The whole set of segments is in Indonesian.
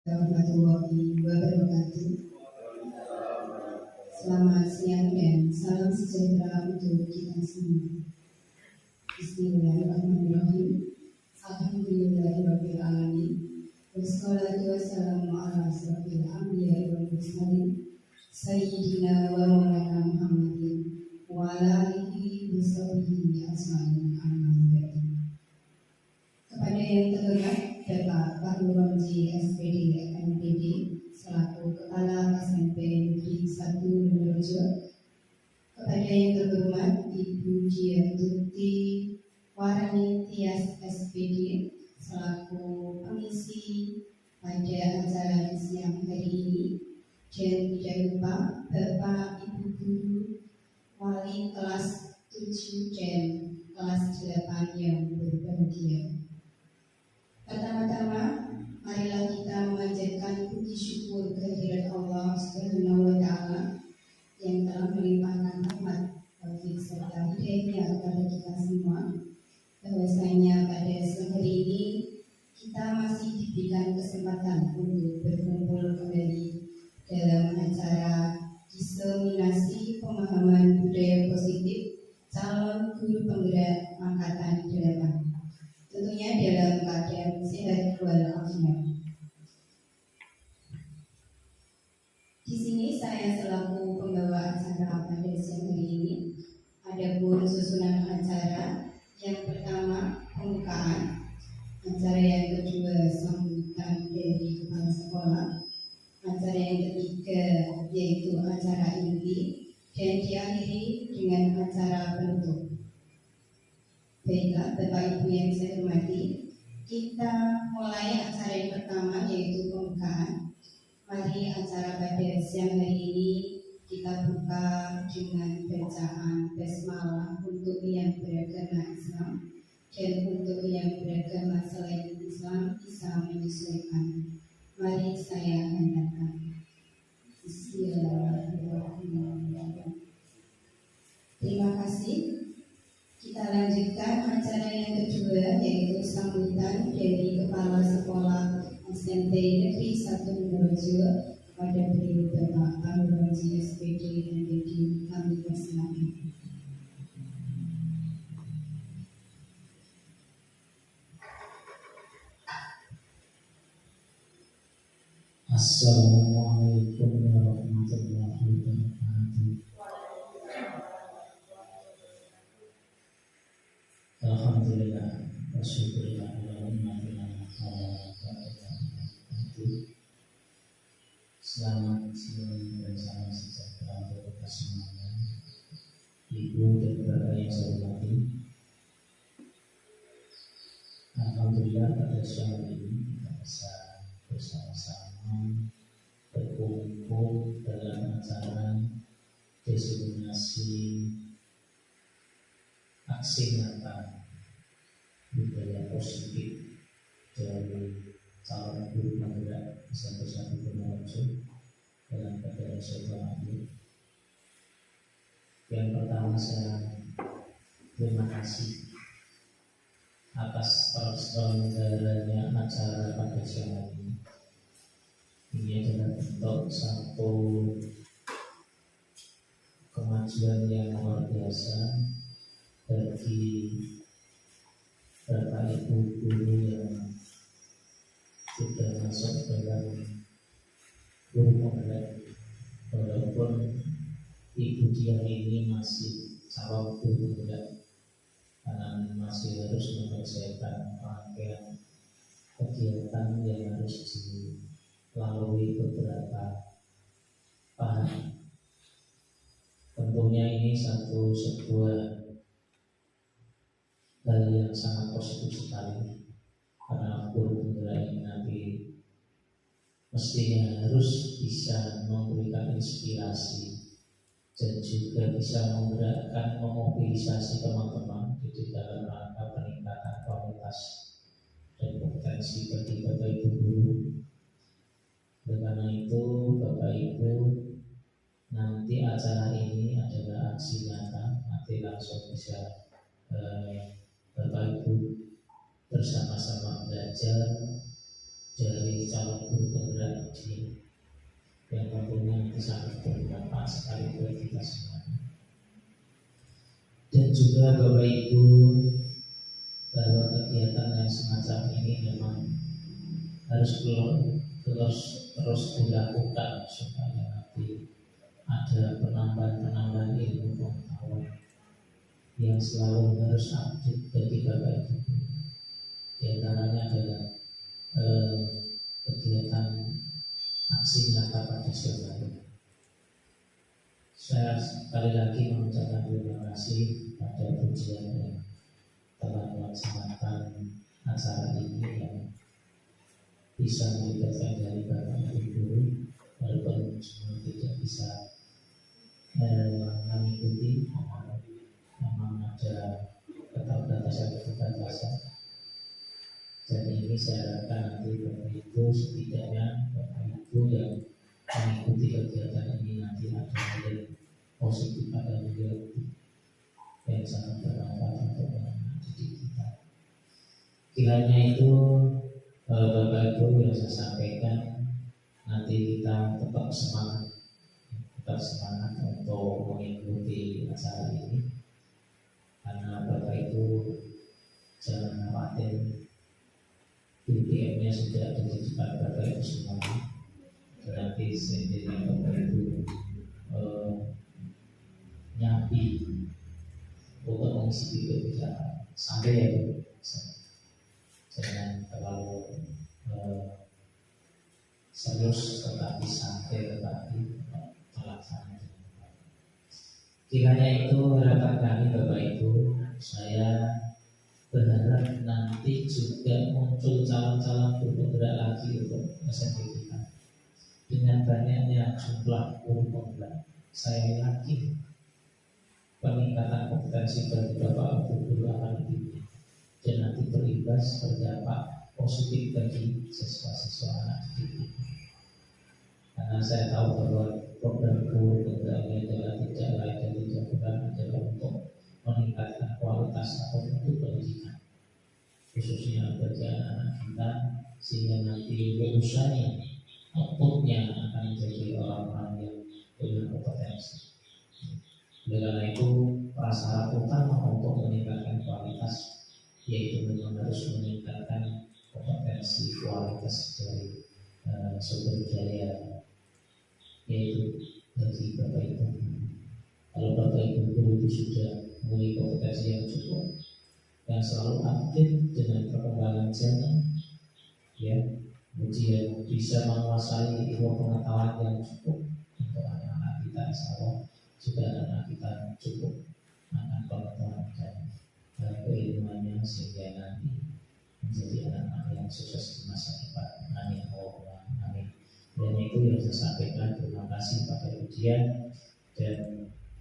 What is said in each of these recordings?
Warahmatullahi wabarakatuh. Selamat siang dan salam sejahtera untuk kita semua. Bismillahirrahmanirrahim. Alhamdulillahirabbil alamin. Wassalatu wassalamu ala asyrofil anbiya'i wal mursalin sayyidina wa maulana Muhammadin wa ala alihi wa sahbihi ajmain. Amma ba'du. Kepada yang terhormat Bapak Fahru Romzi SPD MPD selaku Kepala SMP Negeri 1 Menorjo, kepada yang terhormat Ibu Dia Tuti Warani Tias SPD selaku pengisi pada acara siang hari ini, dan tidak lupa Bapak Ibu Guru Wali kelas 7 dan kelas 8 yang berbahagia. Pertama-tama, marilah kita memanjatkan puji syukur kehadirat Allah Subhanahu wa Ta'ala yang telah melimpahkan rahmat, taufik serta hidayahnya kepada kita semua. Bahwasanya pada siang hari ini kita masih diberikan kesempatan untuk berkumpul kembali dalam acara diseminasi pemahaman budaya positif calon guru penggerak angkatan 8. Tentunya dalam keadaan sehat walafiat. Di sini saya selaku pembawa acara pada siang hari ini. Adapun susunan acara, yang pertama pembukaan, acara yang kedua sambutan dari kepala sekolah, acara yang ketiga yaitu acara inti, dan diakhiri dengan acara penutup. Baiklah, Bapak Ibu yang saya hormati, kita mulai acara yang pertama yaitu pembukaan. Mari acara pada siang hari ini kita buka dengan bacaan basmalah untuk yang beragama Islam, dan untuk yang beragama selain Islam bisa menyesuaikan. Mari saya hentakkan. Bismillahirrahmanirrahim. Terima kasih. Kita lanjutkan acara yang kedua yaitu sambutan dari Kepala Sekolah SMP Negeri 1 Menorjo kepada beliau Bapak Fahru Romzi SPD MPD. Kami persilakan. Assalamualaikum warahmatullahi wabarakatuh. Alhamdulillah, wasyukurillah Selamat siang dan salam sejahtera untuk kita semuanya. Ibu dan bapak yang saya hormati, alhamdulillah pada siang ini kita bisa bersama-sama berkumpul dalam acara diseminasi aksi nyata budaya positif dari calon guru penggerak SMP 1 Menorjo dalam pada sekolah ini. Yang pertama, saya terima kasih atas terselenggaranya acara pada siang hari ini. Ini adalah bentuk satu kemajuan yang luar biasa bagi Bapak Ibu guru yang sudah masuk dalam guru penggerak, walaupun Ibu Dia ini masih calon guru penggerak karena masih harus menyelesaikan rangkaian kegiatan yang harus dilalui beberapa tahap. Tentunya ini sebuah hal yang sangat positif sekali, karena guru penggerak ini nanti mestinya harus bisa memberikan inspirasi dan juga bisa menggerakkan, memobilisasi teman-teman di dalam rangka peningkatan kualitas dan kompetensi bagi Bapak Ibu guru. Karena itu Bapak Ibu, nanti acara ini adalah aksi nyata, nanti langsung bisa Bapak Ibu bersama-sama belajar dari calon guru penggerak ini yang tentunya nanti sangat bermanfaat sekali buat kita semuanya. Dan juga Bapak Ibu, bahwa kegiatan yang semacam ini memang harus terus dilakukan supaya nanti ada penambahan ilmu pengetahuan yang selalu harus update bagi Bapak Ibu. Di antaranya adalah kegiatan aksi nyata pada siang hari. Saya sekali lagi mengucapkan terima kasih pada pujian yang telah melaksanakan acara ini yang bisa melibatkan dari Bapak Ibu, walaupun semua tidak bisa mengikuti karena memang ada keterbatasan. Dan ini saya harapkan nanti Bapak Ibu, setidaknya Bapak Ibu yang mengikuti kegiatan ini nanti ada nilai positif, ada nilai yang sangat bermanfaat untuk anak didik kita. Kiranya itu Bapak Ibu yang saya sampaikan, nanti kita tetap semangat untuk mengikuti acara ini, karena Bapak Ibu jangan khawatir, BBM-nya sudah ada di depan Bapak Ibu semuanya. Nanti sendiri Bapak Ibu nyapi untuk mengisi BBM kita sampai ya Bu, jangan terlalu serius, tetapi santai, tetapi terlaksana. Kiranya itu harapan kami Bapak Ibu. Saya berharap nanti juga muncul calon-calon guru penggerak lagi untuk SMP kita. Dengan banyaknya jumlah guru penggerak, saya yakin peningkatan kompetensi bagi Bapak Ibu guru akan lebih, dan nanti berimbas berdampak positif bagi siswa-siswa anak didik. Karena saya tahu bahwa program guru penggerak ini adalah tidak lain dan tidak bukan adalah untuk meningkatkan kualitas atau bentuk pendidikan, khususnya bagi anak-anak kita, sehingga nanti lulusannya, outputnya akan menjadi orang-orang yang punya kompetensi. Oleh karena itu, prasyarat utama untuk meningkatkan kualitas yaitu memang harus meningkatkan kompetensi kualitas dari sumber daya, yaitu bagi Bapak Ibu. Kalau Bapak Ibu guru itu sudah memiliki kompetensi yang cukup, yang selalu update dengan perkembangan zaman, ya, kemudian bisa menguasai ilmu pengetahuan yang cukup untuk anak-anak kita, insya Allah juga anak kita cukup akan pengetahuan dan keilmuannya, sehingga nanti menjadi anak-anak yang sukses di masa depan. Amin. Amin. Dan itu yang saya sampaikan. Terima kasih pada ujian, dan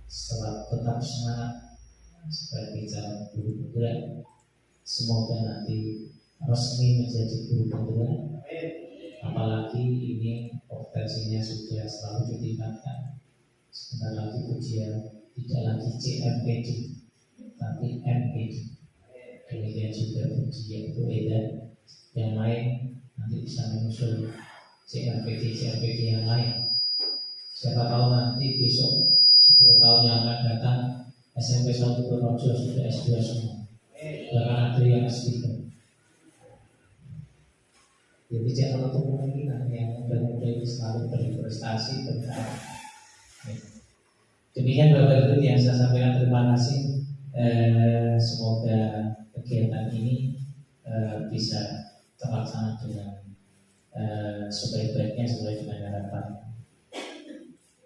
tetap semangat sebagai calon guru penggerak. Semoga nanti resmi menjadi guru penggerak, apalagi ini kompetensinya sudah selalu ditingkatkan. Sebentar lagi ujian tidak lagi CMPD tapi MPD. Kemudian juga ujian itu dan yang lain nanti bisa menyusul CMPD yang lain. Siapa tahu nanti besok 10 tahun yang akan datang SMP 1 Purworejo sudah S2 semua, bahkan ada yang S3. Jadi jangan untuk kemungkinan yang muda-muda itu selalu berprestasi, berkarya. Demikian Bapak Ibu yang saya sampaikan. Terima kasih. Semoga kegiatan ini bisa terlaksana dengan sebaik-baiknya sesuai dengan harapan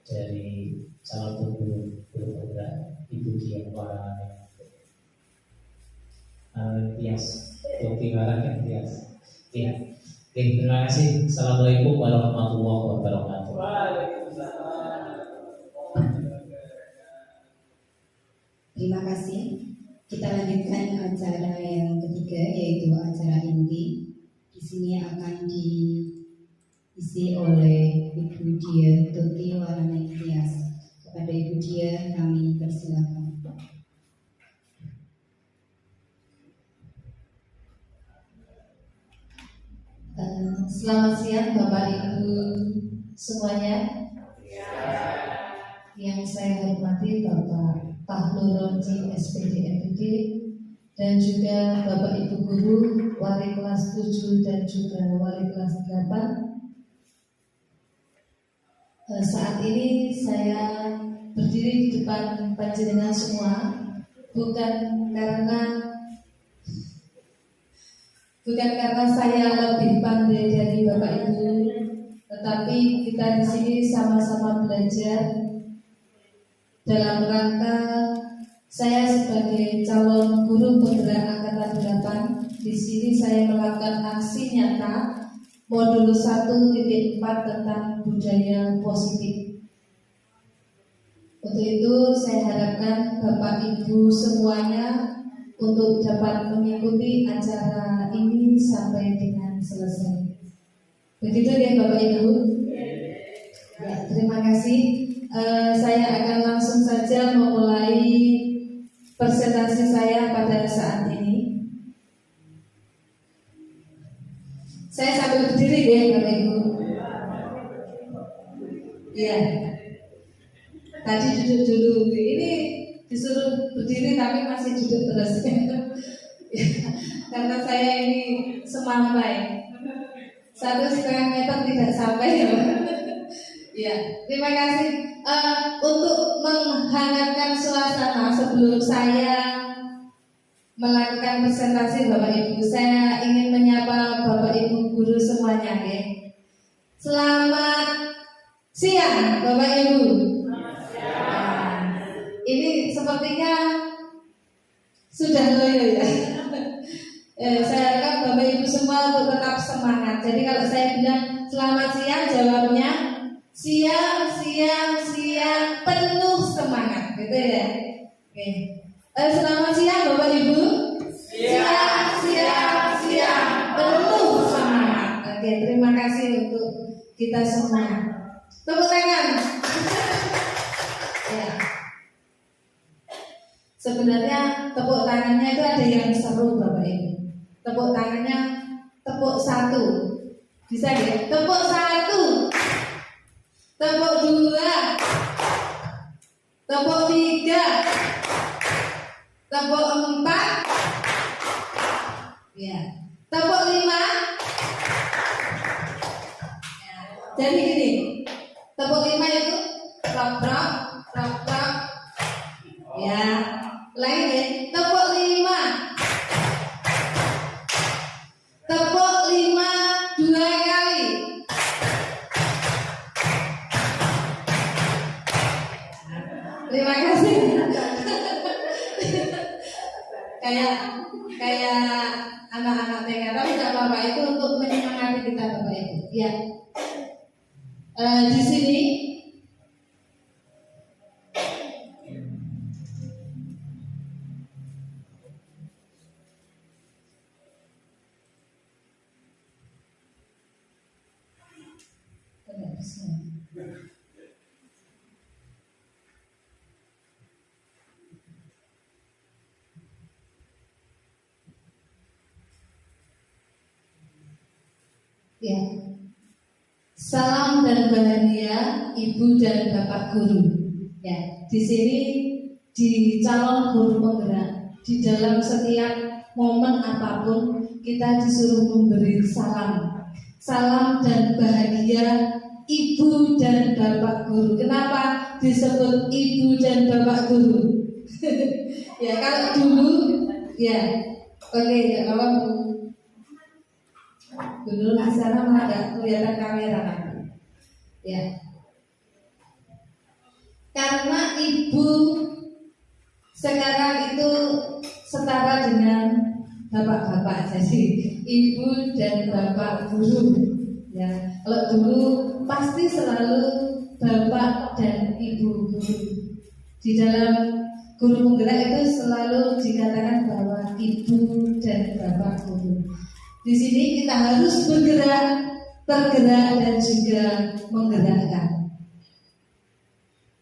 dari calon guru penggerak Ibu Dian Warangan. Tias, Topi Warangan Tias. Ya, terima kasih. Assalamualaikum warahmatullahi wabarakatuh. Terima kasih. Kita lanjutkan acara yang ketiga, yaitu acara inti. Di sini akan diisi oleh Ibu Dia Tuti Warana Tias. Kepada Ibu Dia kami persilakan. Selamat siang Bapak Ibu semuanya. Yang saya hormati Bapak Pahlur Ronji SPD MPD dan juga Bapak Ibu Guru Wali kelas 7 dan juga Wali kelas 8. Saat ini saya berdiri di depan panjenengan semua bukan karena saya lebih pandai dari Bapak Ibu, tetapi kita di sini sama-sama belajar dalam rangka saya sebagai calon guru penggerak angkatan 8. Di sini saya melakukan aksi nyata modul 1.4 tentang budaya positif. Untuk itu saya harapkan Bapak Ibu semuanya untuk dapat mengikuti acara ini sampai dengan selesai. Begitu ya Bapak Ibu. Ya, terima kasih. Saya akan langsung saja memulai presentasi saya pada saat ini. Saya sambil berdiri ya Bapak Ibu. Ya. Tadi duduk dulu. Ini disuruh berdiri tapi masih duduk terus. Karena saya ini semampai 1,5 meter tidak sampai ya. Ya, terima kasih. Untuk menghangatkan suasana sebelum saya melakukan presentasi Bapak Ibu, saya ingin menyapa Bapak Ibu guru semuanya ya. Selamat siang Bapak Ibu. Ini sepertinya sudah loyo ya. Saya harap Bapak Ibu semua untuk tetap semangat. Jadi kalau saya bilang selamat siang, jawabnya siang penuh semangat, gitu ya. Oke. Selamat siang Bapak Ibu. Siang penuh semangat. Oke, terima kasih untuk kita semua. Tepuk tangan. Ya. Sebenarnya tepuk tangannya itu ada yang seru Bapak Ibu. Tepuk tangannya tepuk 1. Bisa ya? Tepuk 1. Tepuk 2. Tepuk 3. Tepuk 4. Ya. Tepuk 5. Ya. Jadi gini. Tepuk 5 itu prok. Ya. Lagi deh. Tepuk 5. Tepuk 5 2 kali. Terima kasih. kayak anak-anak TK, tapi tidak apa-apa, itu untuk menyemangati kita Bapak Ibu. Ya. Di sini ya. Salam dan bahagia Ibu dan Bapak guru. Ya, di sini di calon guru penggerak, di dalam setiap momen apapun kita disuruh memberi salam dan bahagia Ibu dan Bapak guru. Kenapa disebut Ibu dan Bapak guru? Ya, kalau dulu ya, oke ya, kalau dulu di sana malah nggak kelihatan kamera kan? Ya, karena ibu sekarang itu setara dengan bapak-bapak, jadi ibu dan bapak guru. Ya, kalau dulu pasti selalu bapak dan ibu guru. Di dalam guru penggerak itu selalu dikatakan bahwa ibu dan bapak guru. Di sini kita harus bergerak, tergerak dan juga menggerakkan.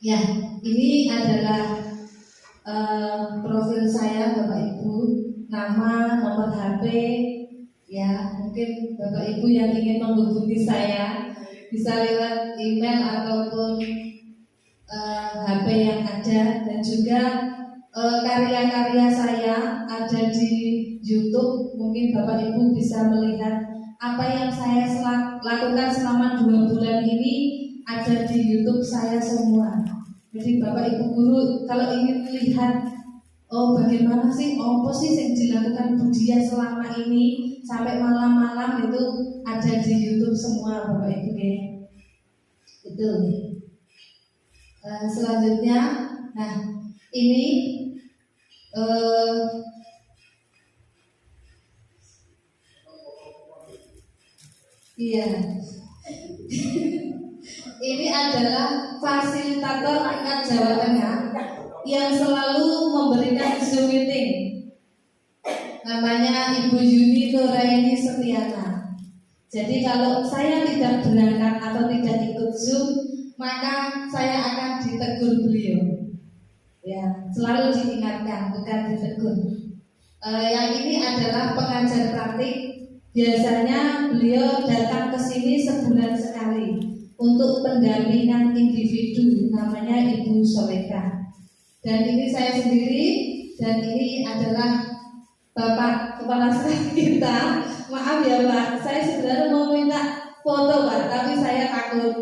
Ya, ini adalah profil saya Bapak Ibu, nama, nomor HP, ya mungkin mungkin Bapak Ibu yang ingin menghubungi saya bisa lewat email ataupun HP yang ada, dan juga karya-karya saya ada di YouTube. Mungkin Bapak Ibu bisa melihat apa yang saya lakukan selama 2 bulan ini ada di YouTube saya semua. Jadi Bapak Ibu guru kalau ingin melihat bagaimana sih apa sih yang dilakukan Budia selama ini sampai malam-malam, itu ada di YouTube semua Bapak Ibu ya. Itu. Selanjutnya, nah ini iya. Ini adalah fasilitator tingkat Jawa Tengah yang selalu memberikan Zoom meeting. Namanya Ibu Yuni Nuraini Setiana. Jadi kalau saya tidak berangkat atau tidak ikut Zoom, maka saya akan ditegur beliau. Ya, selalu diingatkan, bukan ditegur. Yang ini adalah pengajar praktik. Biasanya beliau datang ke sini sebulan sekali untuk pendampingan individu, namanya Ibu Soleka. Dan ini saya sendiri, dan ini adalah Bapak Kepala Sekolah kita. Maaf ya Pak, saya sebenarnya mau minta foto Pak, tapi saya takut.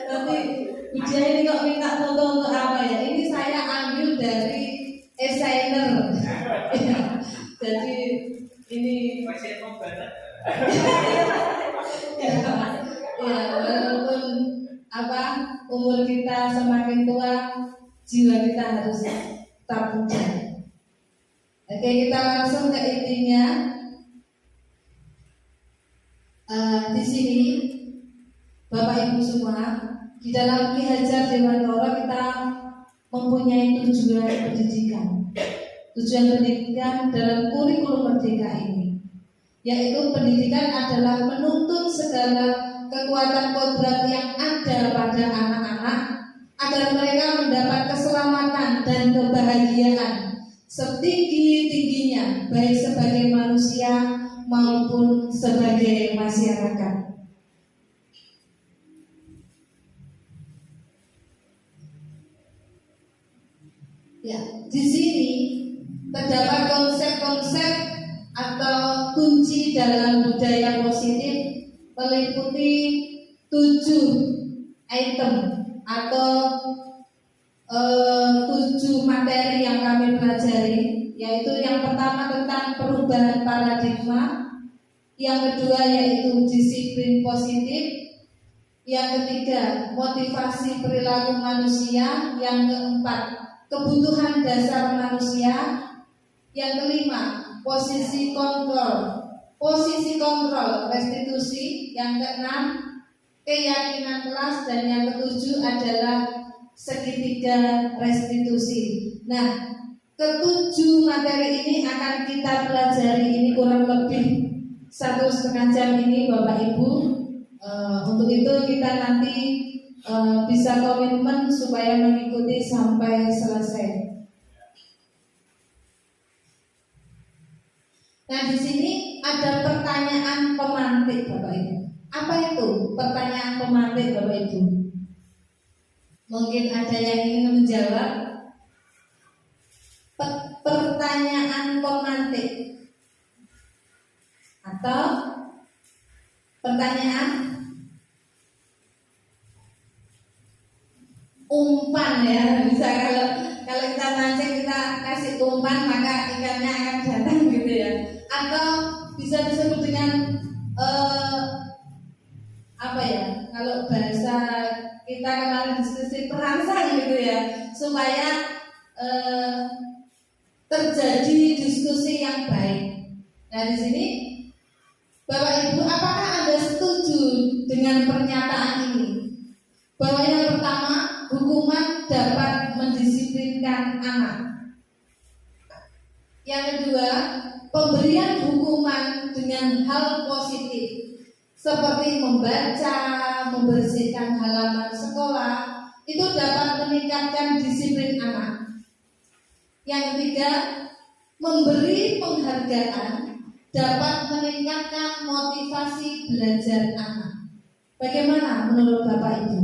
Tapi Budia ini kok minta foto untuk apa ya? Ini saya ambil dari e-signer. Jadi ini ya, walaupun umur kita semakin tua, jiwa kita harus tetap muda. Oke, kita langsung ke intinya. Di sini Bapak Ibu semua, di dalam Ki Hajar Dewantara kita mempunyai tujuan pendidikan. Tujuan pendidikan dalam kurikulum merdeka ini, yaitu pendidikan adalah menuntun segala kekuatan kodrat yang ada pada anak-anak agar mereka mendapat keselamatan dan kebahagiaan setinggi-tingginya, baik sebagai manusia maupun sebagai masyarakat. Ya, di sini terdapat konsep-konsep atau kunci dalam budaya positif meliputi 7 item atau 7 materi yang kami pelajari, yaitu yang pertama tentang perubahan paradigma, yang kedua yaitu disiplin positif, yang ketiga motivasi perilaku manusia, yang keempat kebutuhan dasar manusia, yang kelima posisi kontrol restitusi, yang keenam keyakinan kelas, dan yang ketujuh adalah segitiga restitusi. Nah, ketujuh materi ini akan kita pelajari, ini kurang lebih 1,5 jam ini Bapak Ibu. Untuk itu kita nanti bisa komitmen supaya mengikuti sampai selesai. Nah, di sini ada pertanyaan pemantik Bapak Ibu. Apa itu pertanyaan pemantik Bapak Ibu? Mungkin ada yang ingin menjawab. Pertanyaan pemantik atau pertanyaan umpan ya, bisa kalau kita mancing kita kasih umpan maka ikannya akan datang gitu ya. Atau bisa disebut dengan apa ya? Kalau bahasa kita kemarin diskusi perangsang gitu ya, supaya terjadi diskusi yang baik. Nah, di sini Bapak Ibu, apakah Anda setuju dengan pernyataan ini? Bahwa yang pertama, hukuman dapat mendisiplinkan anak. Yang kedua, pemberian hukuman dengan hal positif seperti membaca, membersihkan halaman sekolah, itu dapat meningkatkan disiplin anak. Yang ketiga, memberi penghargaan dapat meningkatkan motivasi belajar anak. Bagaimana menurut Bapak Ibu?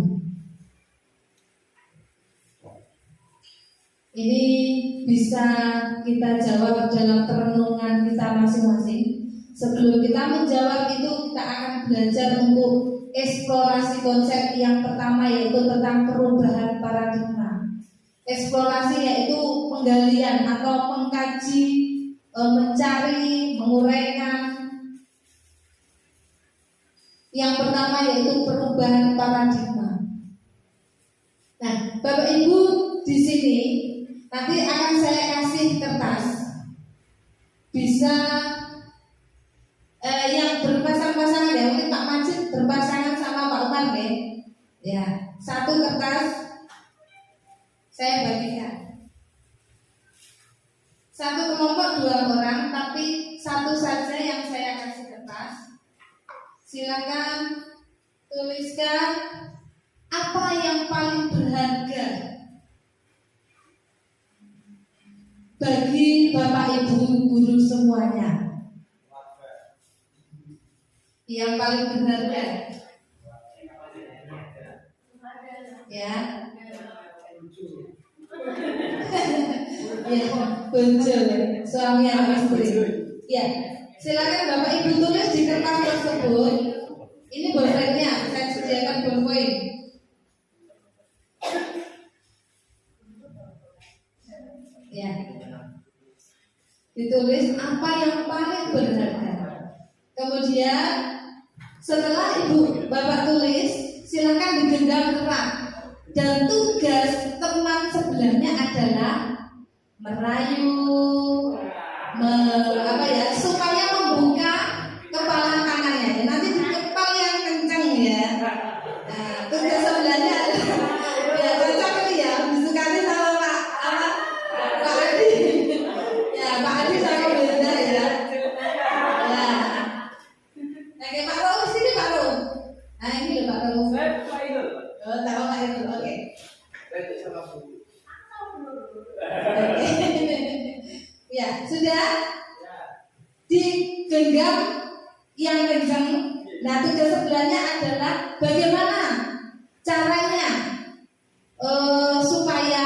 Ini bisa kita jawab dalam perenungan kita masing-masing. Sebelum kita menjawab itu, kita akan belajar untuk eksplorasi konsep yang pertama, yaitu tentang perubahan paradigma. Eksplorasi yaitu penggalian atau mengkaji, mencari, menguraikan. Yang pertama yaitu perubahan paradigma. Nah, Bapak Ibu di sini nanti akan saya kasih kertas. Bisa yang berpasang-pasangan ya, mungkin Pak Majid berpasangan sama Pak Umar ya. Ya, satu kertas saya bagikan. Satu kelompok 2 orang, tapi satu saja yang saya kasih kertas. Silakan tuliskan apa yang paling berharga bagi Bapak Ibu guru semuanya. Yang paling berharga, ya, ya, bojo, suami atau istri. Ya, silakan Bapak Ibu tulis di kertas tersebut. Ini bolpennya, saya sediakan bolpen. Ya, ditulis apa yang paling berharga. Kemudian setelah Ibu Bapak tulis, silakan digenggam erat. Dan tugas teman sebelahnya adalah merayu, supaya membuka kepala kanannya. Nanti dikepal yang kencang ya. Nah, tugas sebelahnya adalah ya cocok ya, disukani sama Pak Adi. Ya, Pak Adi sama Bunda ya. Nah, oke Pak Rauf sini Pak Rauf. Nah ini loh Pak Rauf. Oh, tahu Pak itu, oke. Ya, sudah digenggam yang kencang. Nah, tugas sebelahnya adalah bagaimana caranya supaya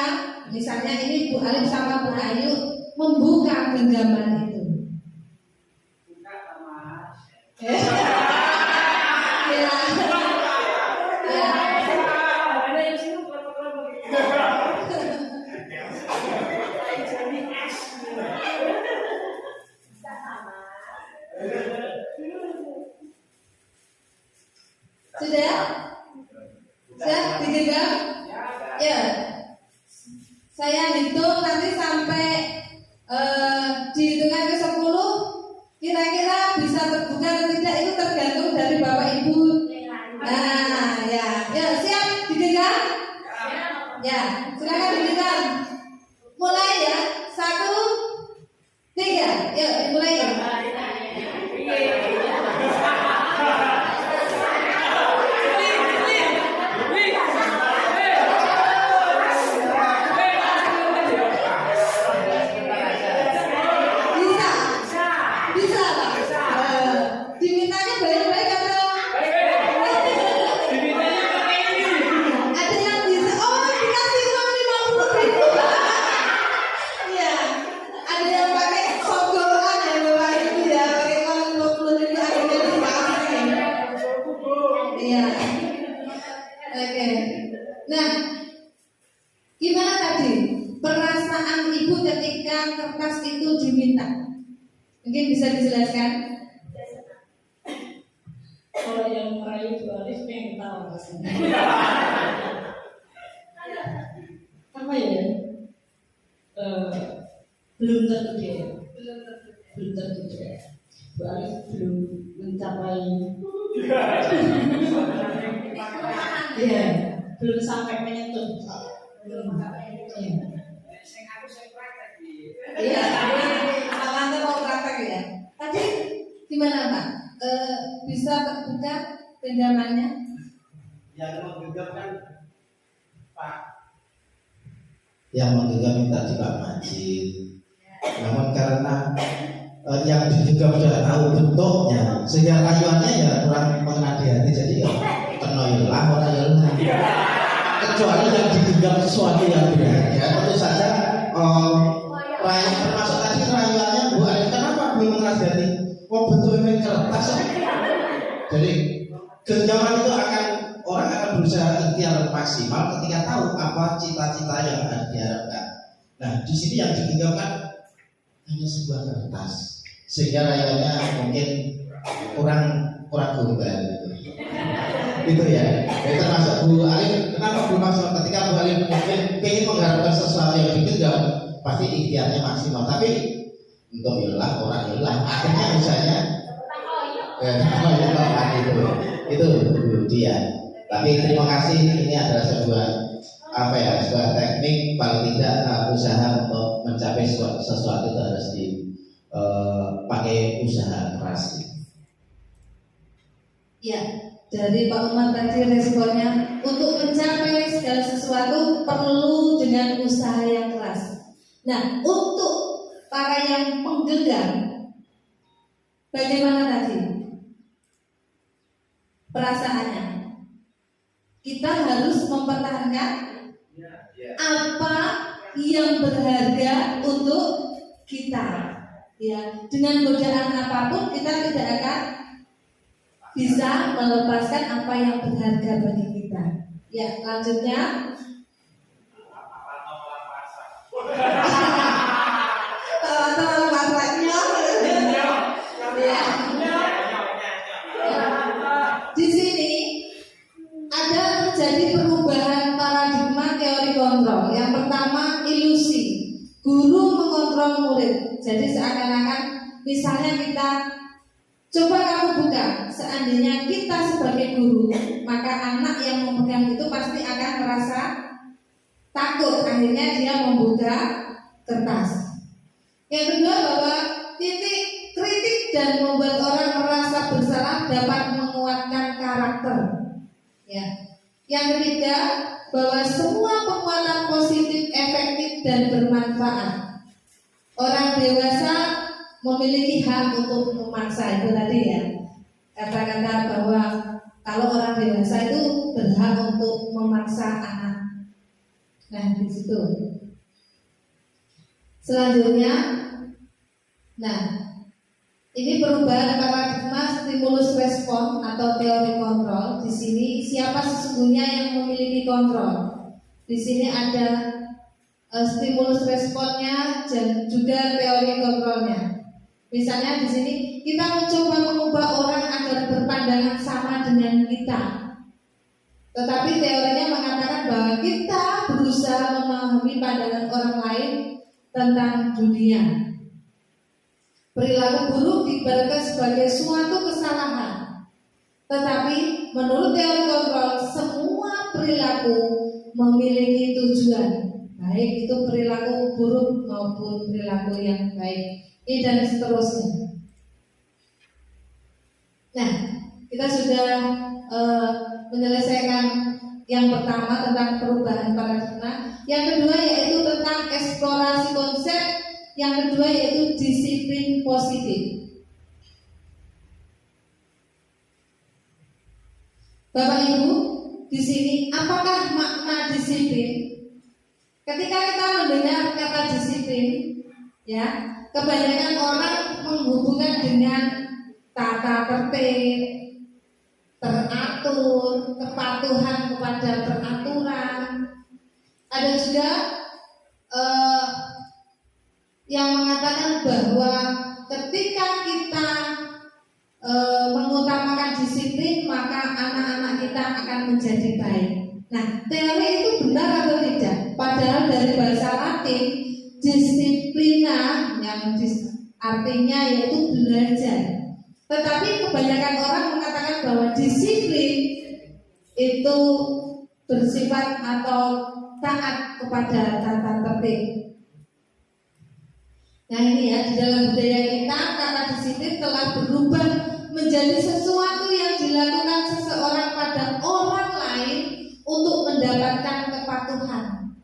misalnya ini Bu Alif sama Bu Ayu membuka genggaman itu. Sudah digenggam? Ya. Saya hitung nanti sampai di hitungan ke 10 kira-kira bisa terbuka atau tidak itu tergantung dari Bapak Ibu. Nah, ya, siap digenggam? Ya, silakan digenggam. Mulai ya, 1, 3, yuk dimulai ya. Mungkin bisa dijelaskan? Kalau yang merayu Bu Alif pengen tahu rasanya. Apa ya? Belum tentu dia. Belum tentu dia. Bu Alif belum mencapai. Iya, belum sampai menyentuh. Belum. Iya. Tadi gimana Pak? Bisa terbuka genggamannya? Yang menggenggam kan Pak. Yang menggenggam tadi Pak Majid. Namun karena yang digenggam sudah tahu bentuknya, sehingga rayuannya ya kurang mengena di hati. Jadi ya kena lah orang yang kecuali yang digenggam sesuatu yang berharga. Tentu saja rayuan termasuk tadi rayuannya Bu Alif, kenapa belum menasihati? Oh bentuknya kertas. Jadi genggaman itu orang akan berusaha ikhtiar maksimal ketika tahu apa cita-cita yang akan diharapkan. Nah di sini yang digenggamkan hanya sebuah kertas, sehingga rayuannya mungkin kurang gombal gitu ya. Itu termasuk Bu Alif. Kenapa belum maksimal? Ketika Bu Alif mungkin ingin mengharapkan sesuatu yang digenggam, pasti ikhtiarnya maksimal. Tapi untuk yolah orang yolah, akhirnya misalnya itu dia. Tapi terima kasih, ini adalah sebuah sebuah teknik, paling tidak usaha untuk mencapai sesuatu itu harus dipakai usaha keras. Ya, dari Pak Umar tadi responnya, untuk mencapai segala sesuatu perlu dengan usaha yang keras. Nah, untuk para yang penggenggam, bagaimana tadi perasaannya? Kita harus mempertahankan apa yang berharga untuk kita. Ya, dengan godaan apapun kita tidak akan bisa melepaskan apa yang berharga bagi kita. Ya, lanjutnya. Di sini ada terjadi perubahan paradigma teori kontrol. Yang pertama, ilusi. Guru mengontrol murid. Jadi seakan-akan misalnya kita coba kamu buka, seandainya kita sebagai guru, maka anak yang memegang itu pasti akan merasa takut. Akhirnya dia membuka kertas. Yang kedua, bahwa titik kritik dan membuat orang merasa bersalah dapat menguatkan karakter. Ya. Yang ketiga, bahwa semua penguatan positif efektif dan bermanfaat. Orang dewasa memiliki hak untuk memaksa, itu tadi ya. Kata-kata bahwa kalau orang dewasa itu berhak untuk memaksa anak. Nah, di situ. Selanjutnya, nah, ini perubahan paradigma stimulus respon atau teori kontrol. Di sini siapa sesungguhnya yang memiliki kontrol? Di sini ada stimulus responnya dan juga teori kontrolnya. Misalnya di sini kita mencoba mengubah orang agar berpandangan sama dengan kita. Tetapi teorinya mengatakan bahwa kita berusaha memahami pandangan orang lain tentang dunia. Perilaku buruk diibaratkan sebagai suatu kesalahan. Tetapi menurut teori kontrol, semua perilaku memiliki tujuan, baik itu perilaku buruk maupun perilaku yang baik. Ini dan seterusnya. Nah, kita sudah menyelesaikan yang pertama tentang perubahan paradigma. Yang kedua yaitu tentang eksplorasi konsep. Yang kedua yaitu disiplin positif. Bapak Ibu, di sini apakah makna disiplin? Ketika kita mendengar kata disiplin, ya, kebanyakan orang menghubungkan dengan tata tertib, teratur, kepatuhan kepada peraturan. Ada juga yang mengatakan bahwa ketika kita mengutamakan disiplin, maka anak-anak kita akan menjadi baik. Nah, teori itu benar atau tidak? Padahal dari bahasa Latin disiplina yang artinya yaitu belajar. Tetapi kebanyakan orang mengatakan bahwa disiplin itu bersifat atau taat kepada tata tertib. Nah ini ya, di dalam budaya kita kata disiplin telah berubah menjadi sesuatu yang dilakukan seseorang pada orang lain untuk mendapatkan kepatuhan.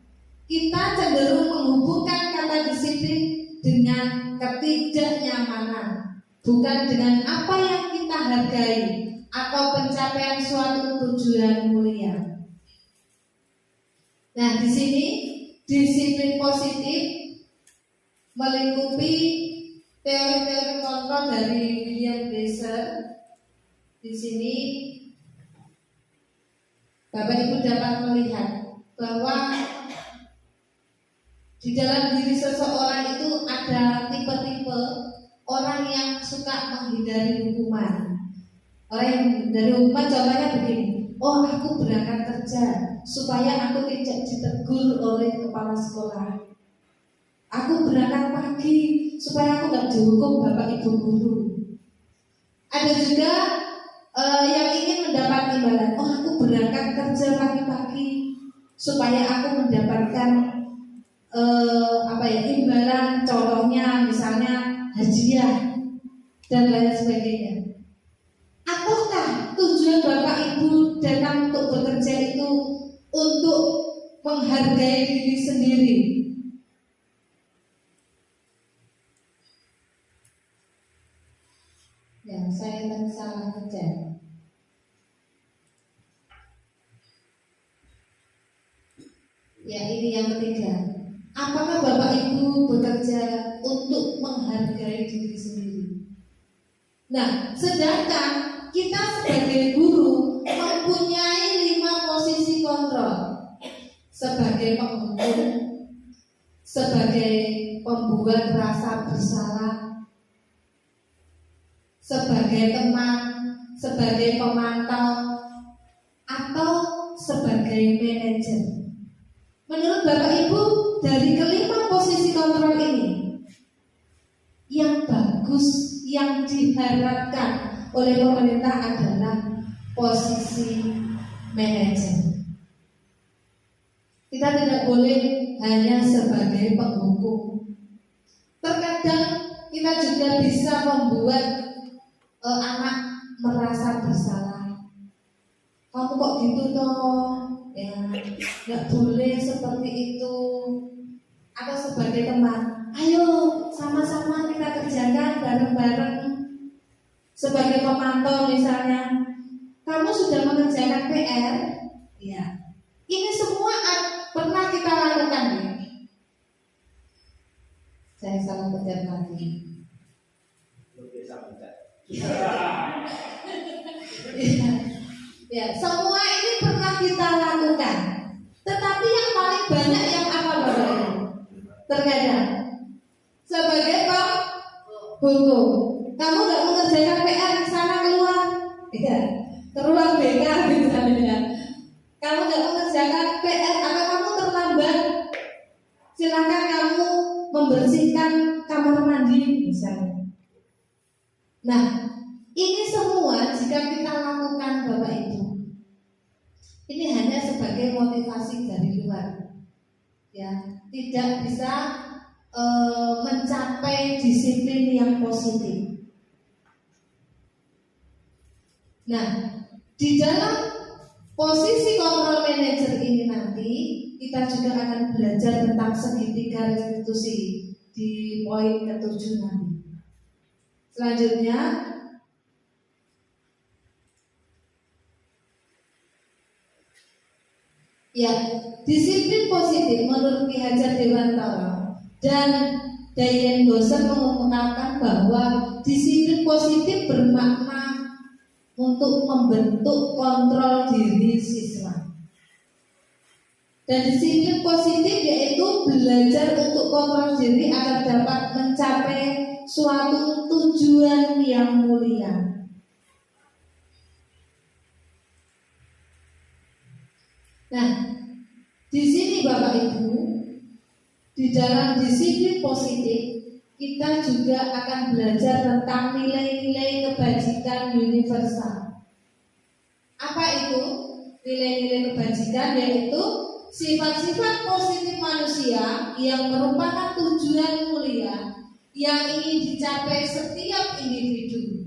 Kita cenderung menghubungkan kata disiplin dengan dengan ketidaknyamanan, bukan dengan apa yang kita hargai atau pencapaian suatu tujuan mulia. Nah, di sini disiplin positif melingkupi teori-teori kontrol dari William Glasser. Di sini Bapak Ibu dapat melihat bahwa di dalam diri seseorang itu ada tipe-tipe orang yang suka menghindari hukuman. Orang yang menghindari hukuman contohnya begini, oh aku berangkat kerja supaya aku tidak ditegur oleh kepala sekolah. Aku berangkat pagi supaya aku tidak dihukum bapak ibu guru. Ada juga yang ingin mendapat imbalan, oh aku berangkat kerja pagi-pagi supaya aku mendapatkan imbalan, contohnya misalnya hadiah dan lain sebagainya. Apakah tujuan bapak ibu datang untuk bekerja itu untuk menghargai diri sendiri? Ya, saya tak salah kerja. Ya, ini yang ketiga. Apakah bapak ibu bekerja untuk menghargai diri sendiri? Nah, sedangkan kita sebagai guru mempunyai 5 posisi kontrol. Sebagai penghukum, sebagai pembuat rasa bersalah, sebagai teman, sebagai pemantau, atau sebagai manajer. Menurut Bapak Ibu, dari kelima posisi kontrol ini, yang bagus, yang diharapkan oleh pemerintah adalah posisi manajer. Kita tidak boleh hanya sebagai penghukum. Terkadang kita juga bisa membuat anak merasa bersalah. Kamu kok gitu toh? Ya, nggak boleh seperti itu. Atau sebagai teman, ayo sama-sama kita kerjakan bareng-bareng. Sebagai pemantau misalnya, kamu sudah mengerjakan PR, ya. Ini semua pernah kita lakukan ya. Saya salah pencet lagi. Ya, semua ini pernah kita lakukan. Tetapi yang paling banyak yang apa Bapak Ibu? Terkadang sebagai penghukum, kamu nggak mengerjakan PR di sana keluar, ya, keluar BK misalnya. Kamu nggak mengerjakan PR atau kamu terlambat, silakan kamu membersihkan kamar mandi misalnya. Nah, ini semua jika kita lakukan Bapak Ibu, ini hanya sebagai motivasi dari luar, ya, tidak bisa mencapai disiplin yang positif. Nah, di dalam posisi kontrol manajer ini nanti kita juga akan belajar tentang segitiga restitusi di poin ke-7 nanti. Selanjutnya, ya, disiplin positif menurut Ki Hajar Dewantara dan Diane Gosar mengungkapkan bahwa disiplin positif bermakna untuk membentuk kontrol diri siswa. Dan disiplin positif yaitu belajar untuk kontrol diri agar dapat mencapai suatu tujuan yang mulia. Nah, di sini Bapak Ibu, di dalam disiplin positif kita juga akan belajar tentang nilai-nilai kebajikan universal. Apa itu nilai-nilai kebajikan? Yaitu sifat-sifat positif manusia yang merupakan tujuan mulia yang ingin dicapai setiap individu.